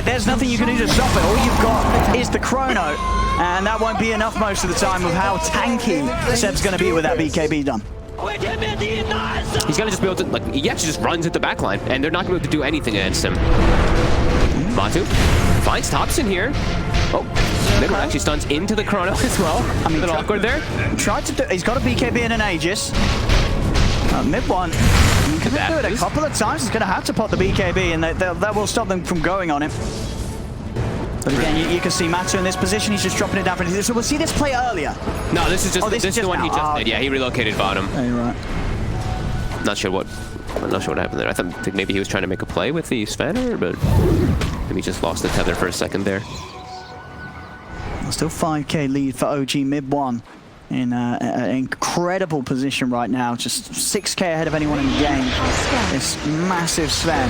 there's nothing you can do to stop it. All you've got is the Chrono, and that won't be enough most of the time with how tanky Seb's going to be with that BKB done. He's going to just be able to, like, he actually just runs at the back line, and they're not going to be able to do anything against him. Matu finds Thompson here. Oh, mid-1 actually stuns into the Chrono as well. I mean, a little awkward there. Tried to do, he's got a BKB and an Aegis. Mid-1, he can do it a couple of times. He's going to have to pop the BKB, and that will stop them from going on him. But again, you can see Matu in this position. He's just dropping it down. So we'll see this play earlier. No, this is just this is the one he just did. Yeah, he relocated bottom. Yeah, you're right. I'm not sure what happened there. I think maybe he was trying to make a play with the Spanner, but maybe he just lost the tether for a second there. Still 5K lead for OG mid-1 in an incredible position right now. Just 6K ahead of anyone in the game. This massive Sven.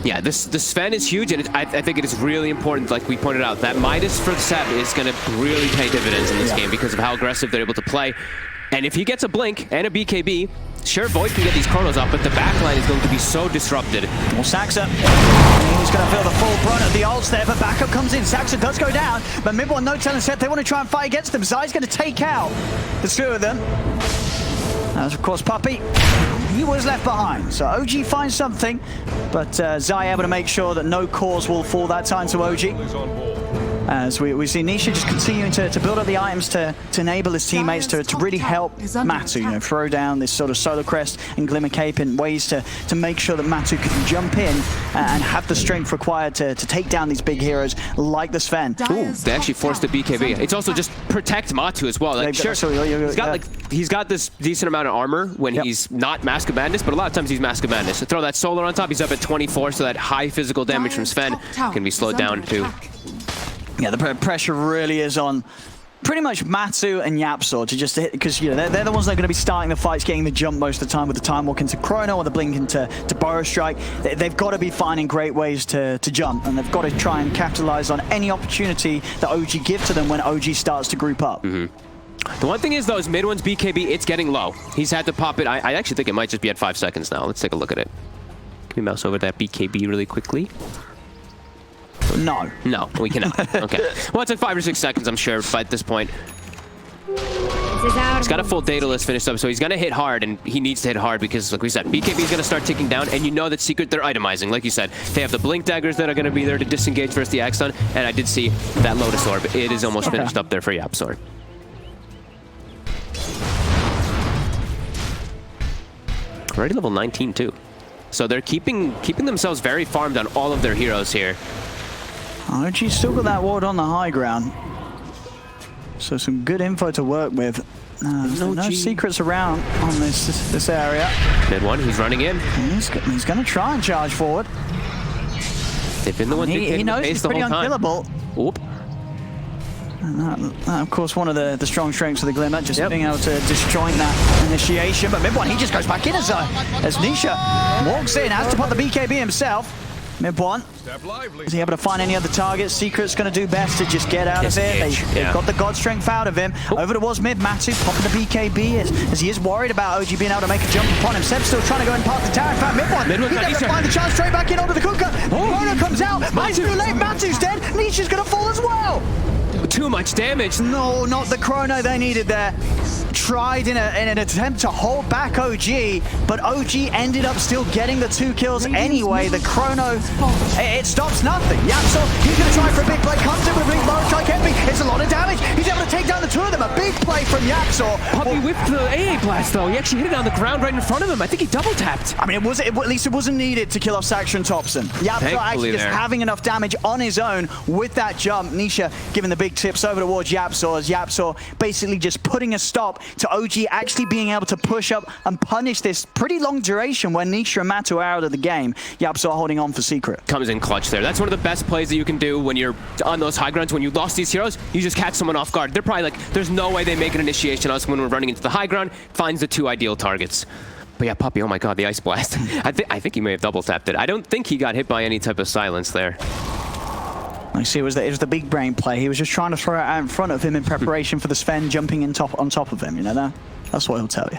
Yeah, the Sven is huge, and I think it is really important, like we pointed out, that Midas for Seb is going to really pay dividends in this game because of how aggressive they're able to play. And if he gets a Blink and a BKB, sure, Void can get these chronos up, but the backline is going to be so disrupted. Well, Saksa, he's going to feel the full brunt of the ults there, but backup comes in. Saksa does go down, but mid-1, No-Tail and Seth, they want to try and fight against them. Zai's going to take out the two of them. As of course, Puppy, he was left behind. So OG finds something, but Zai able to make sure that no cores will fall that time to OG. As we see Nisha just continuing to build up the items to enable his teammates to really help Matu, you know, throw down this sort of Solar Crest and Glimmer Cape in ways to make sure that Matu can jump in and have the strength required to take down these big heroes like the Sven. Ooh, they actually forced the BKB. It's also just protect Matu as well. Like, sure, he's got this decent amount of armor when he's not Mask of Madness, but a lot of times he's Mask of Madness. So throw that Solar on top, he's up at 24, so that high physical damage from Sven can be slowed down too. Yeah, the pressure really is on pretty much Matsu and YapzOr to just hit, because you know they're the ones that are going to be starting the fights, getting the jump most of the time with the time walk into Chrono or the blink into Burrow Strike. They've got to be finding great ways to jump, and they've got to try and capitalize on any opportunity that OG give to them when OG starts to group up. The one thing is, though, is mid one's BKB, it's getting low. He's had to pop it. I actually think it might just be at 5 seconds now. Let's take a look at it. Can we mouse over that BKB really quickly? No. No, we cannot. Okay. Well, it's at 5 or 6 seconds, I'm sure, but at this point. He's got a full data list finished up, so he's going to hit hard, and he needs to hit hard because, like we said, BKB is going to start ticking down, and you know that Secret, they're itemizing. Like you said, they have the Blink Daggers that are going to be there to disengage versus the Axon, and I did see that Lotus Orb. It is almost finished up there for YapzOr. Already level 19, too. So they're keeping themselves very farmed on all of their heroes here. OG's still got that ward on the high ground. So some good info to work with. No secrets around on this area. Mid one, he's running in. He's going to try and charge forward. They've been the ones He knows he's pretty unkillable. Oop. And that, of course, one of the strong strengths of the Glimmer, just being able to disjoint that initiation. But mid one, he just goes back in as Nisha walks in, has to put the BKB himself. Mid one, is he able to find any other targets? Secret's going to do best to just get out of it. They've got the God Strength out of him. Over towards mid, Matsu popping the BKB as he is worried about OG being able to make a jump upon him. Seb's still trying to go and park the tower. In fact, mid one, he's able to find the chance straight back in onto the Kunkka. Chrono comes out, Matsu's too late, Matsu's dead, Nisha's going to fall as well. Too much damage. No, not the Chrono they needed there. Tried in an attempt to hold back OG, but OG ended up still getting the 2 kills anyway. The Chrono, it stops nothing. YapzOr, he's going to try for a big play. Comes in with a big Burrow Strike Envy. It's a lot of damage. He's able to take down the 2 of them. A big play from YapzOr. Puppy whipped the AA blast, though. He actually hit it on the ground right in front of him. I think he double tapped. I mean, at least it wasn't needed to kill off Saxtra and Thompson. YapzOr actually just having enough damage on his own with that jump. Nisha giving the big tips over towards YapzOr, as YapzOr basically just putting a stop to OG actually being able to push up and punish this pretty long duration when Nisha and Matu are out of the game. YapzOr holding on for Secret. Comes in clutch there. That's one of the best plays that you can do when you're on those high grounds. When you lost these heroes, you just catch someone off guard. They're probably like, there's no way they make an initiation on us when we're running into the high ground. Finds the 2 ideal targets. But yeah, Puppy, oh my god, the Ice Blast. I think he may have double tapped it. I don't think he got hit by any type of silence there. I see, it was the big brain play. He was just trying to throw it out in front of him in preparation for the Sven jumping on top of him, you know, that's what he'll tell you.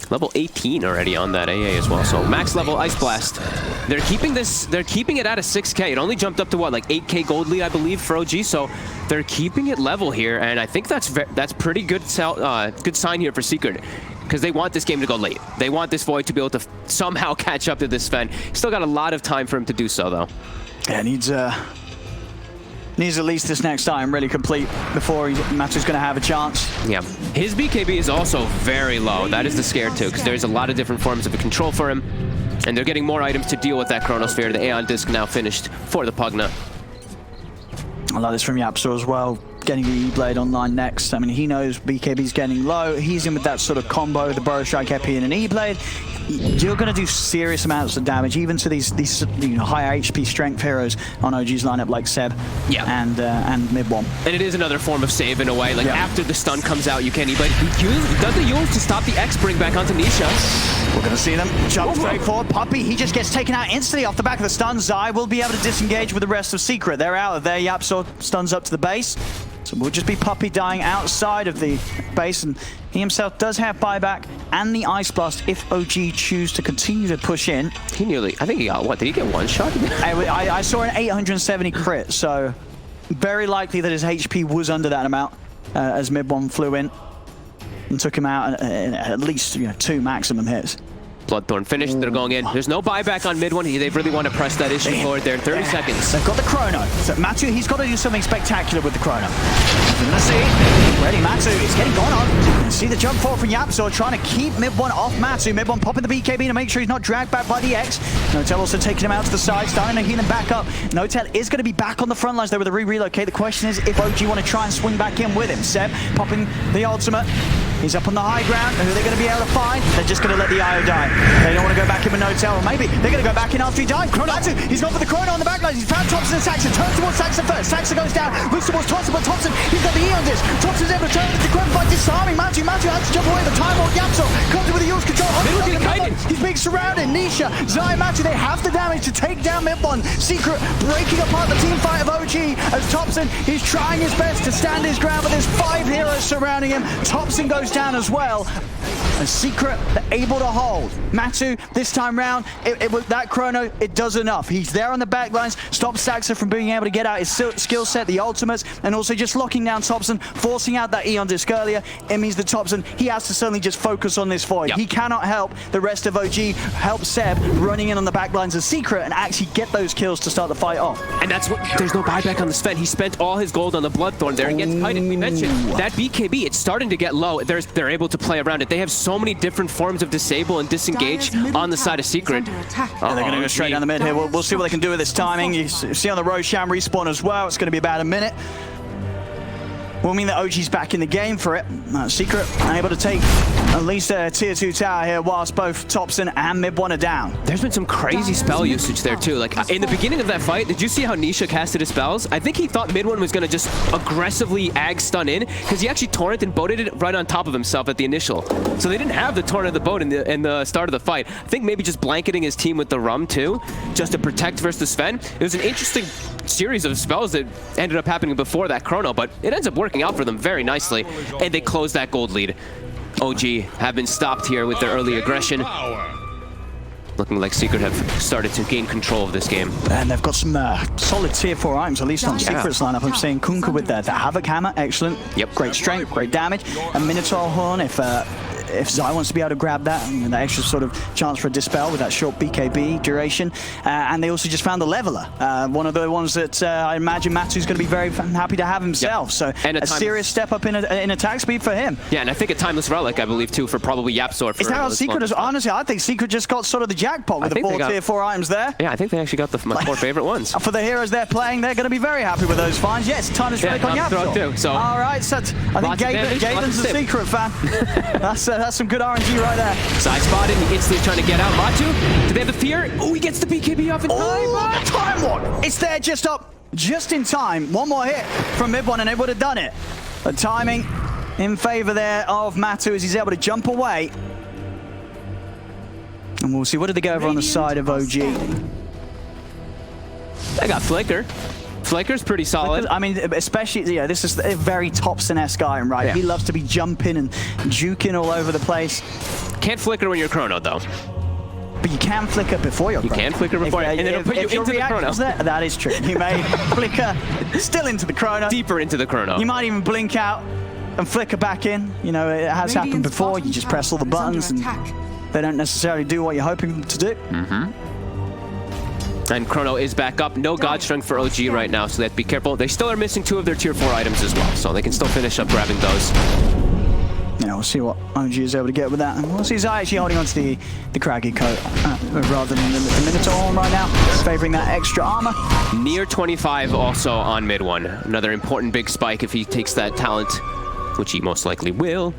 Level 18 already on that AA as well, so max level Ice Blast. They're keeping it at a 6K. It only jumped up to what, like 8K gold lead, I believe, for OG, so they're keeping it level here, and I think that's pretty good sign here for Secret, because they want this game to go late. They want this Void to be able to somehow catch up to this Sven. Still got a lot of time for him to do so, though. Yeah, needs at least this next time really complete before Matu's going to have a chance. Yeah, his BKB is also very low. That is the scare too, because there's a lot of different forms of control for him, and they're getting more items to deal with that Chronosphere. The Aeon Disc now finished for the Pugna. I like this from YapzOr as well. Getting the E-Blade online next. I mean, he knows BKB's getting low. He's in with that sort of combo, the Burrow Strike Epi and an E-Blade. You're going to do serious amounts of damage, even to these higher HP strength heroes on OG's lineup like Seb and mid one. And it is another form of save in a way. Like after the stun comes out, you can't E-Blade. He does the Yules to stop the X bring back onto Nisha. We're going to see them jump straight forward. Puppy, he just gets taken out instantly off the back of the stun. Zai will be able to disengage with the rest of Secret. They're out of there. YapzOr stuns up to the base. So we'll just be Puppy dying outside of the base, and he himself does have buyback and the Ice Blast if OG choose to continue to push in. He nearly, I think he got, what, did he get one shot? I saw an 870 crit, so very likely that his HP was under that amount as mid one flew in and took him out at least 2 maximum hits. Bloodthorn finished, they're going in. There's no buyback on mid one. They really want to press that issue forward there. 30 seconds. They've got the Chrono. So Matu, he's got to do something spectacular with the Chrono. We're going to see. Ready, Matu. He's getting gone on. See the jump forward from YapzOr, trying to keep mid one off Matu. Mid one popping the BKB to make sure he's not dragged back by the X. Notel also taking him out to the side, starting to heal him back up. Notel is going to be back on the front lines there with a relocate. The question is if OG want to try and swing back in with him. Seb popping the ultimate. He's up on the high ground. Who are they going to be able to find? They're just going to let the IO die. They don't want to go back in with no tail. Or maybe they're going to go back in after he dies. Matsu, he's gone for the Chrono on the backline. He's found Thompson and Saxon. Turns towards Saxon first. Saxon goes down. Moves towards Thompson, but Thompson, he's got the Eon disc. Thompson's able to turn into Gwen by disarming Matsu. Matsu has to jump away. The time on YapzOr comes in with the use control. He's being surrounded. Nisha, Zai, Matsu, they have the damage to take down mid-1. Secret breaking apart the team fight of OG as Thompson, he's trying his best to stand his ground, but there's 5 heroes surrounding him. Thompson goes down as well. And Secret, they're able to hold. Matsu, this time round, it was that Chrono, it does enough. He's there on the backlines, stops Saxon from being able to get out his skill set, the ultimates, and also just locking down Thompson, forcing out that Eon disc earlier. It means that Thompson, he has to suddenly just focus on this void. Yep. He cannot help the rest of OG, help Seb running in on the backlines of Secret and actually get those kills to start the fight off. And that's what, there's no buyback on the Sven. He spent all his gold on the Bloodthorn there against Titan. We mentioned that BKB, it's starting to get low. They're able to play around it. They have so many different forms of disable and disengage on the side of Secret. They're going to go straight down the mid here. We'll see what they can do with this timing. You see on the Roshan respawn as well. It's going to be about a minute. Will mean that OG's back in the game for it. Secret able to take at least a tier 2 tower here whilst both Thompson and mid-1 are down. There's been some crazy spell usage there too. Like in the beginning of that fight, did you see how Nisha casted his spells? I think he thought mid-1 was going to just aggressively ag stun in because he actually torrent and boated it right on top of himself at the initial. So they didn't have the torrent of the boat in the start of the fight. I think maybe just blanketing his team with the rum too, just to protect versus the Sven. It was an interesting series of spells that ended up happening before that Chrono, but it ends up working out for them very nicely, and they close that gold lead. OG have been stopped here with their early aggression. Looking like Secret have started to gain control of this game. And they've got some solid tier 4 items, at least on Secret's lineup. I'm seeing Kunkka with the Havoc Hammer, excellent. Yep. Great strength, great damage. A Minotaur Horn, if Zai wants to be able to grab that, and that extra sort of chance for a dispel with that short BKB duration. And they also just found the Leveler, one of the ones that I imagine Matsu's going to be very happy to have himself. Yep. So and a serious step up in attack speed for him. Yeah, and I think a Timeless Relic, I believe, too, for probably YapzOr. Is that how Secret is? Honestly, I think Secret just got sort of the jackpot with the 4 tier 4 items there. Yeah, I think they actually got my 4 favorite ones. For the heroes they're playing, they're going to be very happy with those finds. Yes, Timeless Relic on YapzOr. Too, so all right, so I think Gaben's a Secret fan. That's some good RNG right there. Side spotted, he instantly trying to get out. Matu, do they have the fear? Oh, he gets the BKB off in time. Oh, the time walk! It's there just in time. One more hit from mid-1 and they would have done it. The timing in favor there of Matu as he's able to jump away. And we'll see, what did they go over on the side of OG? They got Flicker. Flicker's pretty solid. I mean, especially, yeah, this is a very Thompson-esque item, right? Yeah. He loves to be jumping and juking all over the place. Can't flicker when you're Chrono, though. But you can flicker before you're Chrono. You can flicker before, and then it'll put you into the Chrono. That is true. You may flicker still into the Chrono. Deeper into the Chrono. You might even blink out and flicker back in. You know, it has happened before. You just press all the buttons and they don't necessarily do what you're hoping them to do. And Chrono is back up. No God Strength for OG right now, so they have to be careful. They still are missing 2 of their tier 4 items as well, so they can still finish up grabbing those. Yeah, we'll see what OG is able to get with that. And we'll see Zai actually holding on to the Craggy coat rather than the Minotaur Horn right now, favoring that extra armor. Near 25 also on mid-1. Another important big spike if he takes that talent, which he most likely will.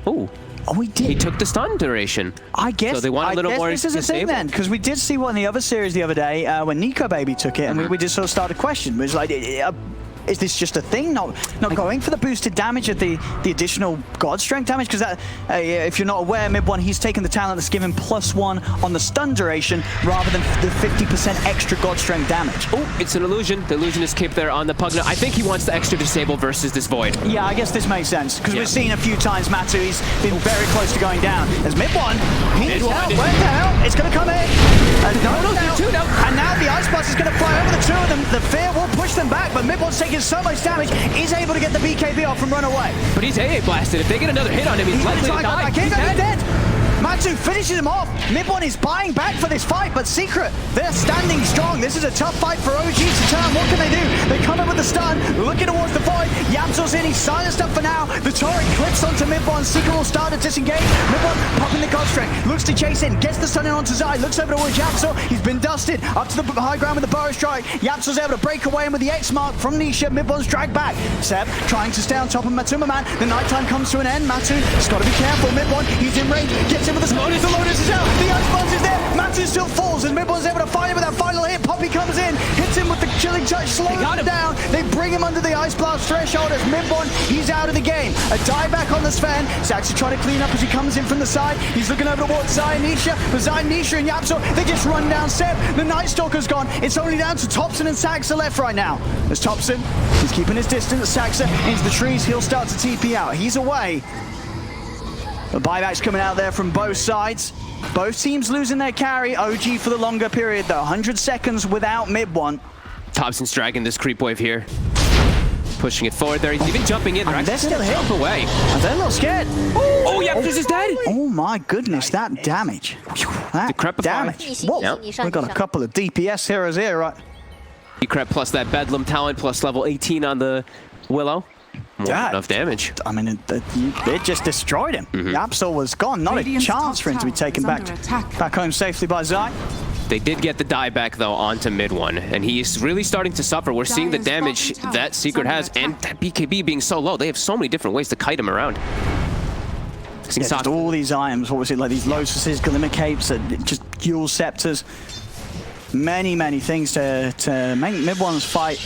Ooh. Oh, he did. He took the stun duration. I guess. So they want a little more this is a thing then, because we did see one in the other series the other day when Nico Baby took it, and we just sort of started questioning. It was like, is this just a thing? Not going for the boosted damage at the additional God Strength damage? Because that, if you're not aware, mid-1, he's taken the talent that's given +1 on the stun duration rather than the 50% extra God Strength damage. Oh, it's an illusion. The illusion is kept there on the Pugna. I think he wants the extra disable versus this Void. Yeah, I guess this makes sense, because we've seen a few times Matu, he's been very close to going down. As mid-1, he needs help. Where the hell? It's going to come in. And now the Ice Blast is going to fly over the 2 of them. The fear will push them back, but mid-1's taking so much damage, he's able to get the BKB off and run away. But he's AA blasted. If they get another hit on him, he's likely to die. He's dead. Matu finishes him off. Mid1 is buying back for this fight, but Secret, they're standing strong. This is a tough fight for OG to turn. What can they do? They come in with the stun, looking towards the void. YapzOr's in, he's silenced up for now. The turret clips onto Mid1. Secret will start to disengage. Mid1 popping the God Strength, looks to chase in, gets the stun in onto Zai, looks over towards YapzOr. He's been dusted up to the high ground with the Burrow Strike. YapzOr's able to break away, and with the X mark from Nisha, Mid1's dragged back. Seb trying to stay on top of Matuma Man. The nighttime comes to an end. Matu's got to be careful. Mid1, he's in range, gets in with the Lotus. The Lotus is out. The Ice Bounce is there. Matu still falls, and Mid1's able to fight him with that final hit. Poppy comes in, hits him with the Chilling Touch, slows him down. They bring him under the Ice Blast threshold as Mid1, he's out of the game. A dive back on the Sven. Saxy trying to clean up as he comes in from the side. He's looking over towards Zai and Nisha. But Zai, Nisha, and YapzOr, they just run down Seb. The Night Stalker's gone. It's only down to Thompson and Saxa left right now. There's Thompson. He's keeping his distance. Saxa into the trees. He'll start to TP out. He's away. The buyback's coming out there from both sides. Both teams losing their carry. OG for the longer period, though. 100 seconds without Mid1. Thompson's dragging this creep wave here. Pushing it forward there. He's even jumping in. They're still hit. Jump away. They're a little scared. Oh, YapzOr's is dead. Oh my goodness, that damage. That Decrepify. damage. Whoa, Yep. we've got a couple of DPS heroes here, right? Decrep plus that Bedlam talent plus level 18 on the Willow. More than enough damage. I mean, it just destroyed him. YapzOr was gone. Not a Radiant's chance for him to be top taken tower back, is under attack. back home safely by Zai. They did get the die back, though, onto Mid1, and he is really starting to suffer. We're seeing the damage that Secret has, and that BKB being so low. They have so many different ways to kite him around. Yeah, just all these items, what was it, like these Lotuses, Glimmer Capes, just Yule Scepters. Many, many things to make Mid1's fight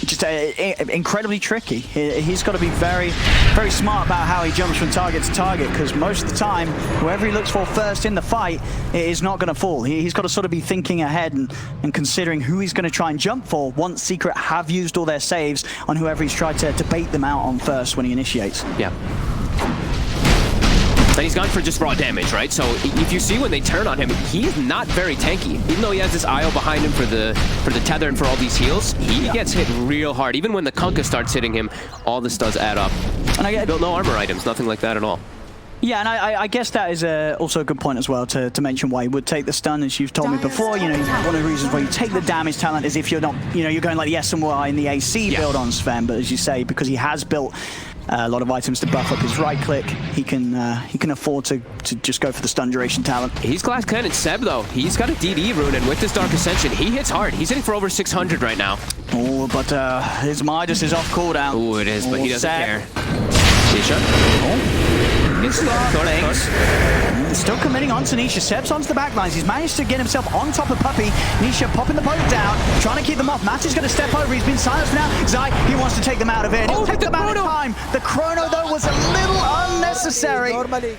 just incredibly tricky. He's got to be very, very smart about how he jumps from target to target, because most of the time, whoever he looks for first in the fight is not going to fall. He's got to sort of be thinking ahead and considering who he's going to try and jump for once Secret have used all their saves on whoever he's tried to bait them out on first when he initiates. Yeah. And he's gone for just raw damage, right? So if you see when they turn on him, he's not very tanky. Even though he has this IO behind him for the tether and for all these heals, he gets hit real hard. Even when the Kunkka starts hitting him, all this does add up. And I built no armor items, nothing like that at all. Yeah, and I guess that is also a good point as well to mention why he would take the stun, as you've told me before. You know, one of the reasons why you take the damage talent is if you're not, you know, you're going like the SMY in the AC build on Sven, but as you say, because he has built a lot of items to buff up his right click, he can afford to just go for the stun duration talent. He's Glass Cannon Seb, though. He's got a DD rune, and with this Dark Ascension, he hits hard. He's hitting for over 600 right now. Oh, but his Midas is off cooldown. Oh, it is, but he doesn't care. Nisha. Still committing onto Nisha. Seb's onto the backlines. He's managed to get himself on top of Puppy. Nisha popping the boat down, trying to keep them off. Matu's going to step over. He's been silenced now. Zai, he wants to take them out of it. He'll take them out in time. The chrono, though, was a little unnecessary.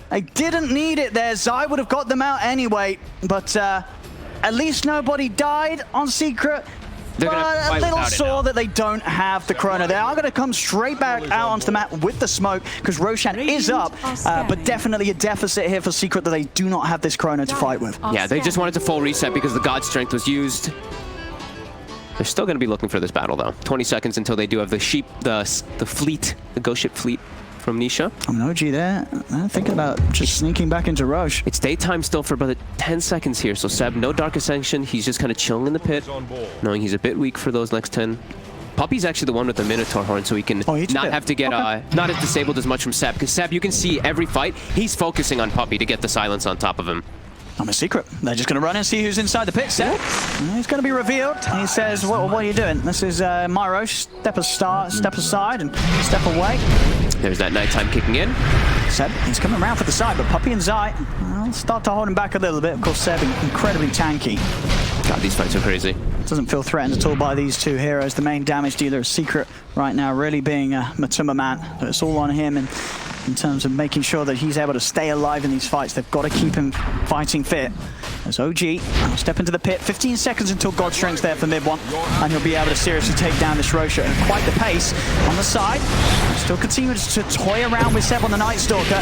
I didn't need it there. Zai would have got them out anyway, but at least nobody died on Secret. But a little sore that they don't have the chrono. They are going to come straight back out onto the map with the smoke, because Roshan is up, but definitely a deficit here for Secret that they do not have this chrono to fight with. Yeah, they just wanted to full reset because the God Strength was used. They're still going to be looking for this battle, though. 20 seconds until they do have the sheep, the fleet, the ghost ship fleet from Nisha. I'm an OG there. I'm thinking about just sneaking back into Roche. It's daytime still for about 10 seconds here, so Seb, no Dark Ascension. He's just kind of chilling in the pit, knowing he's a bit weak for those next 10. Puppy's actually the one with the Minotaur horn, so he can not have to get not as disabled as much from Seb, because Seb, you can see every fight, he's focusing on Puppy to get the silence on top of him. I'm a Secret. They're just going to run and see who's inside the pit. Seb, he's going to be revealed. He says, what are you doing? This is my Roche. Step aside and step away. There's that nighttime kicking in. Seb, he's coming around for the side, but Puppy and Zai will start to hold him back a little bit. Of course, Seb, incredibly tanky. God, these fights are crazy. Doesn't feel threatened at all by these two heroes. The main damage dealer is Secret right now, really being Matuma Man. So it's all on him, and in terms of making sure that he's able to stay alive in these fights, they've got to keep him fighting fit. As OG will step into the pit. 15 seconds until God Strength's there for mid one, and he'll be able to seriously take down this Roshan at quite the pace. On the side, still continues to toy around with Seb on the Night Stalker.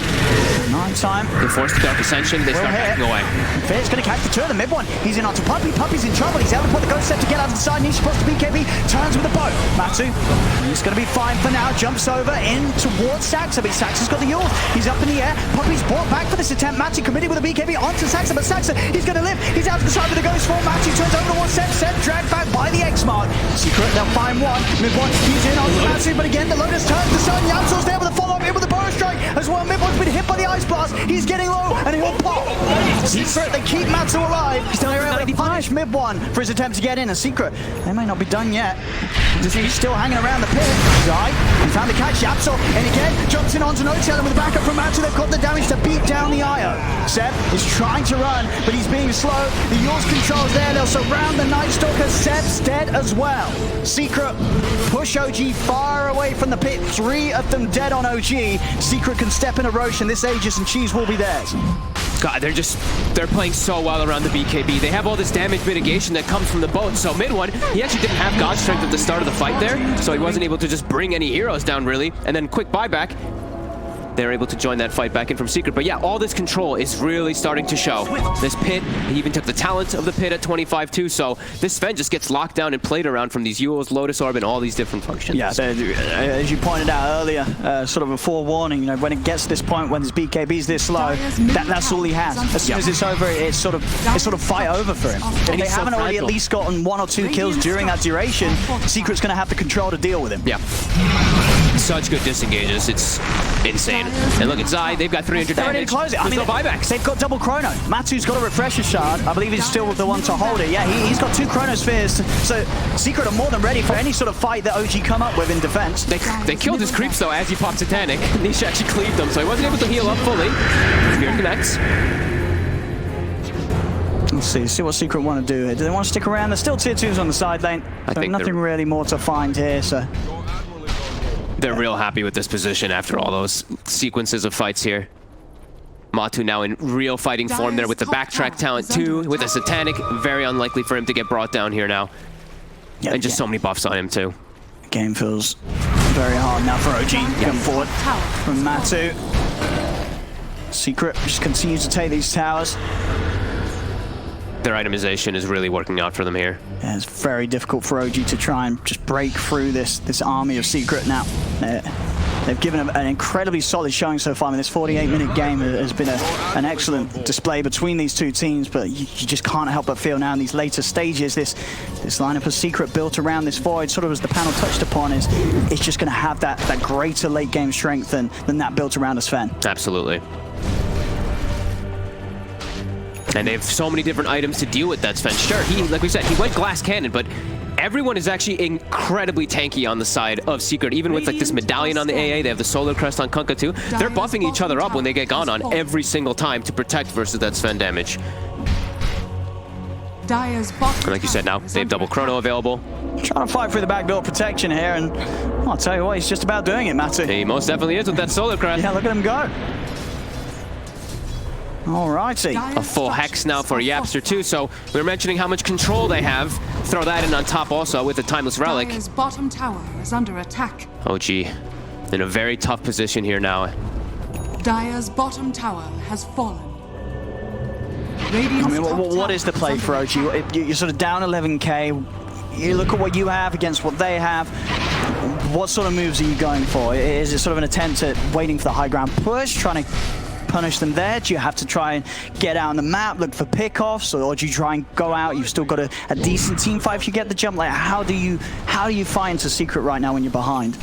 9 time. They force the Dark Ascension, they start backing away. Fair's going to catch the two of the mid one. He's in onto Puppey. Puppey's in trouble. He's able to put the Ghost Step to get out of the side. And he's supposed to be BKB. Turns with the bow. Matsu, he's going to be fine for now. Jumps over in towards Saxa, but Saxa's got the Yule. He's up in the air. Puppey's brought back for this attempt. Matsu committed with a BKB onto Saxa, but Saxa, he's going to live. He's out to the side with the Ghost form. Matsu turns over towards Seb. Seb dragged back by the X-Mark. Secret, they'll find one. Mid one, he's in onto Matsu, but again, the Lotus turns the sun. YapzOr's there with a follow-up in with the Burrow Strike as well. Mid one's been hit by the Ice Blast. He's getting low, and he'll pop. Secret, they keep Matsu alive. He's still able to punish mid one for his attempt to get in. A Secret, they may not be done yet. He's still hanging around the pit. Zai, he found the catch. YapzOr, and again, jumps in onto No-Tail with the backup from Matsu. They've got the damage to beat down the Io. Seb is trying to run, but he's being slow. The Yule's control's there. They'll surround the Night Stalker. Seb's dead as well. Secret push OG far away from the pit. 3 of them dead on OG. Secret can step in a Roche, and this Aegis and Cheese will be theirs. God, they're playing so well around the BKB. They have all this damage mitigation that comes from the boat. So mid one, he actually didn't have God Strength at the start of the fight there, so he wasn't able to just bring any heroes down really. And then quick buyback, they're able to join that fight back in from Secret. But yeah, all this control is really starting to show. This pit, he even took the talent of the pit at 25 too, so this Sven just gets locked down and played around from these Yules, Lotus Orb, and all these different functions. Yeah, so, as you pointed out earlier, sort of a forewarning, you know, when it gets to this point, when his BKB's this slow, that's all he has. As soon as it's over, it's sort of fight over for him. If they haven't already at least gotten 1 or 2 kills during that duration, Secret's going to have the control to deal with him. Yeah. Such good disengages, it's insane. And look at Zai, they've got 300 They're ready damage. to close it. I mean, no buybacks. They've got double Chrono. Matsu's got a Refresher Shard. I believe he's still the one to hold it. Yeah, he's got 2 Chronospheres. So Secret are more than ready for any sort of fight that OG come up with in defense. They killed his creeps though as he popped Satanic. Nisha actually cleaved them, so he wasn't able to heal up fully. Spear connects. Let's see what Secret want to do here. Do they want to stick around? There's still tier 2s on the side lane. I think nothing really more to find here, so... They're real happy with this position after all those sequences of fights here. Matu now in real fighting form there with the backtrack talent too, with a Satanic. Very unlikely for him to get brought down here now. Yeah, and just so many buffs on him too. Game feels very hard now for OG. Come forward from Matu. Secret just continues to take these towers. Their itemization is really working out for them here. Yeah, it's very difficult for OG to try and just break through this army of Secret now. They've given an incredibly solid showing so far. I mean, this 48-minute game has been an excellent display between these two teams, but you just can't help but feel now in these later stages, this lineup of Secret built around this Void, sort of as the panel touched upon, is it's just going to have that greater late-game strength than that built around a Sven. Absolutely. And they have so many different items to deal with that Sven. Sure, like we said, he went Glass Cannon, but everyone is actually incredibly tanky on the side of Secret. Even with like this medallion on the AA, they have the Solar Crest on Kunkka too. They're buffing each other up when they get gone on every single time to protect versus that Sven damage. And like you said now, they have double Chrono available. Trying to fight through the backdoor protection here, and I'll tell you what, he's just about doing it, Matsu. He most definitely is with that Solar Crest. Yeah, look at him go. Alrighty. A full Hex now for YapzOr too, so we were mentioning how much control they have. Throw that in on top also with the Timeless Relic. Dire's bottom tower is under attack. OG in a very tough position here now. Dire's bottom tower has fallen. I mean, what is the play for OG? You're sort of down 11k. You look at what you have against what they have. What sort of moves are you going for? Is it sort of an attempt at waiting for the high ground push, trying to punish them there? Do you have to try and get out on the map, look for pickoffs, or do you try and go out? You've still got a decent team fight if you get the jump. Like, how do you find into Secret right now when you're behind?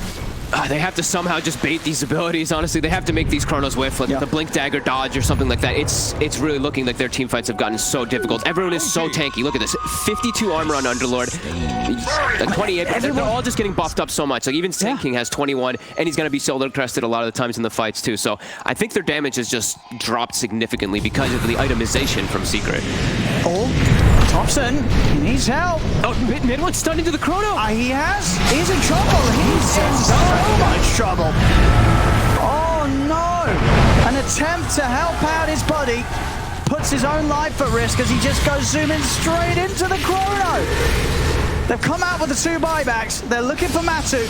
They have to somehow just bait these abilities, honestly. They have to make these Chronos whiff, like the Blink Dagger dodge or something like that. It's really looking like their team fights have gotten so difficult. Everyone is so tanky. Look at this. 52 armor on Underlord. Like 28, but they're all just getting buffed up so much. Like even Sand King has 21, and he's going to be Solar Crested a lot of the times in the fights too. So I think their damage has just dropped significantly because of the itemization from Secret. Oh, Thompson, he needs help. Oh, mid one's stunned into the Chrono. He has. He's in trouble. He's in so much trouble. Oh no! An attempt to help out his buddy puts puts his own life at risk as he just goes zooming straight into the chrono. They've come out with the 2 buybacks. They're looking for Matu.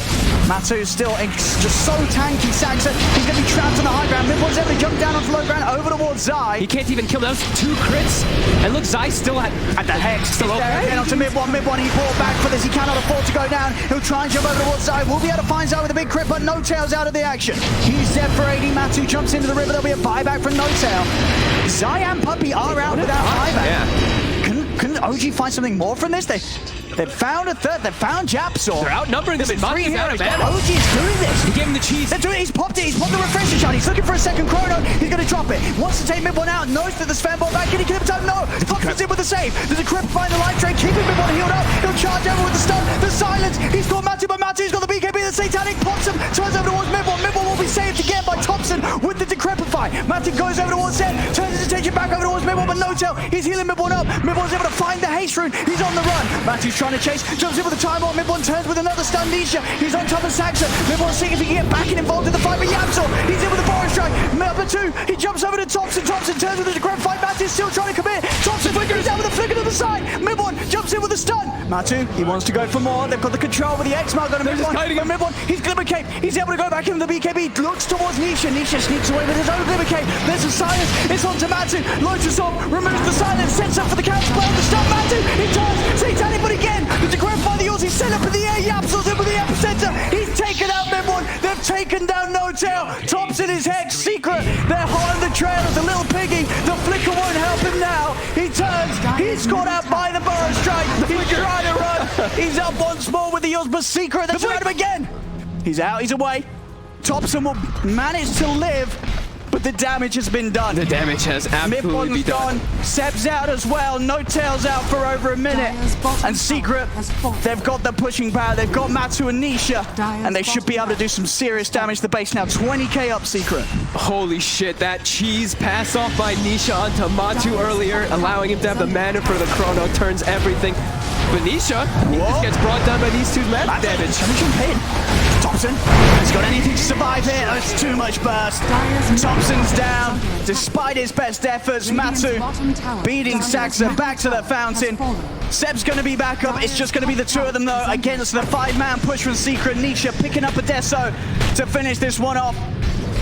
Matu's still just so tanky. Saxa, he's going to be trapped on the high ground. Mid1's able to jump down onto low ground over towards Zai. He can't even kill those 2 crits. And look, Zai's still at the Hex. Still okay. Again onto Mid1. Mid1, he brought back for this. He cannot afford to go down. He'll try and jump over towards Zai. We'll be able to find Zai with a big crit, but No Tail's out of the action. He's dead for 80. Matu jumps into the river. There'll be a buyback from No Tail. Zai and Puppey are out without buyback. Yeah. Can OG find something more from this? They've found a third. They've found YapzOr. They're outnumbering them in 3 heroes. OG is doing this. He gave him the cheese. They're doing it. He's popped it. He's popped the refresher shot. He's looking for a second chrono. He's going to drop it. Wants to take Mid1 out. Knows that the spam ball back in. He can have time. No. Foxes in with the save. There's a Crip find the life drain. Keeping Mid1 healed up. He'll charge over with the stun. The silence. He's got Matu, but Matu's got the BKB. The Satanic pops him. Turns over towards Mid1. Mid1 will be saved again by Thompson with the Decrepify. Matu goes over towards Sand. Turns his attention back over towards Mid1, but No Tail. He's healing Mid1 up. Mid1's able to find the haste rune. He's on the run. Matu's trying to chase. Jumps in with the time on. Mid1 turns with another stun. Nisha. He's on top of Saxa. Mid1 seeing if he can get back and involved in the fight with YapzOr. He's in with the forest strike. Number 2. He jumps over to Thompson. Thompson turns with the grab fight. Matu's still trying to commit. Thompson flickers out with a flicker to the side. Mid1 jumps in with a stun. Matu, he wants to go for more. They've got the control with the X mark on Mid1. Mid1, he's Glimmer Cape. He's able to go back into the BKB. Looks towards Nisha. Nisha sneaks away with his own Glimmer Cape. There's a silence. It's on to Matu. Launches off. Removes the silence. Sets up for the counter spell. The stun. Matu. He turns. Satanic, but again. The grab by the Aussie. Set up in the air. YapzOr's in with the epicenter. He's taken out Mid1. They've taken down No Tail. Thompson is Hex. Secret. They're hot on the trail as a little piggy. The flicker won't help him now. He turns. He's caught out by the burrow strike. He's trying to run. He's up once more with the Eels, but Secret. They've tried him again. He's out. He's away. Thompson will manage to live, but the damage has been done. The damage has absolutely been done. Seb's out as well. No Tail's out for over a minute. And Secret, they've got the pushing power. They've got Matu and Nisha, and they should be able to do some serious damage to the base now. 20k up, Secret. Holy shit, that cheese pass off by Nisha onto Matu earlier, allowing him to have the mana for the chrono, turns everything. But Nisha, he just gets brought down by these 2 mana damage. Thompson has got anything to survive here. Oh, it's too much burst. Thompson's down. Despite his best efforts, Matu beating Saxa back to the fountain. Seb's going to be back up. It's just going to be the 2 of them, though, against the 5-man push from Secret. Nisha picking up a Deso to finish this one off.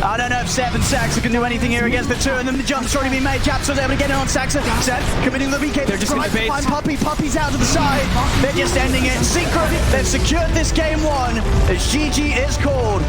I don't know if Seb and Saxa can do anything here against the 2 of them. The jump's already been made. YapzOr's able to get it on Saxa. Seb committing the BK. They're just going to bait. Puppey. Puppey's out to the side. They're just ending it. Secret, they've secured this game 1 as GG is called.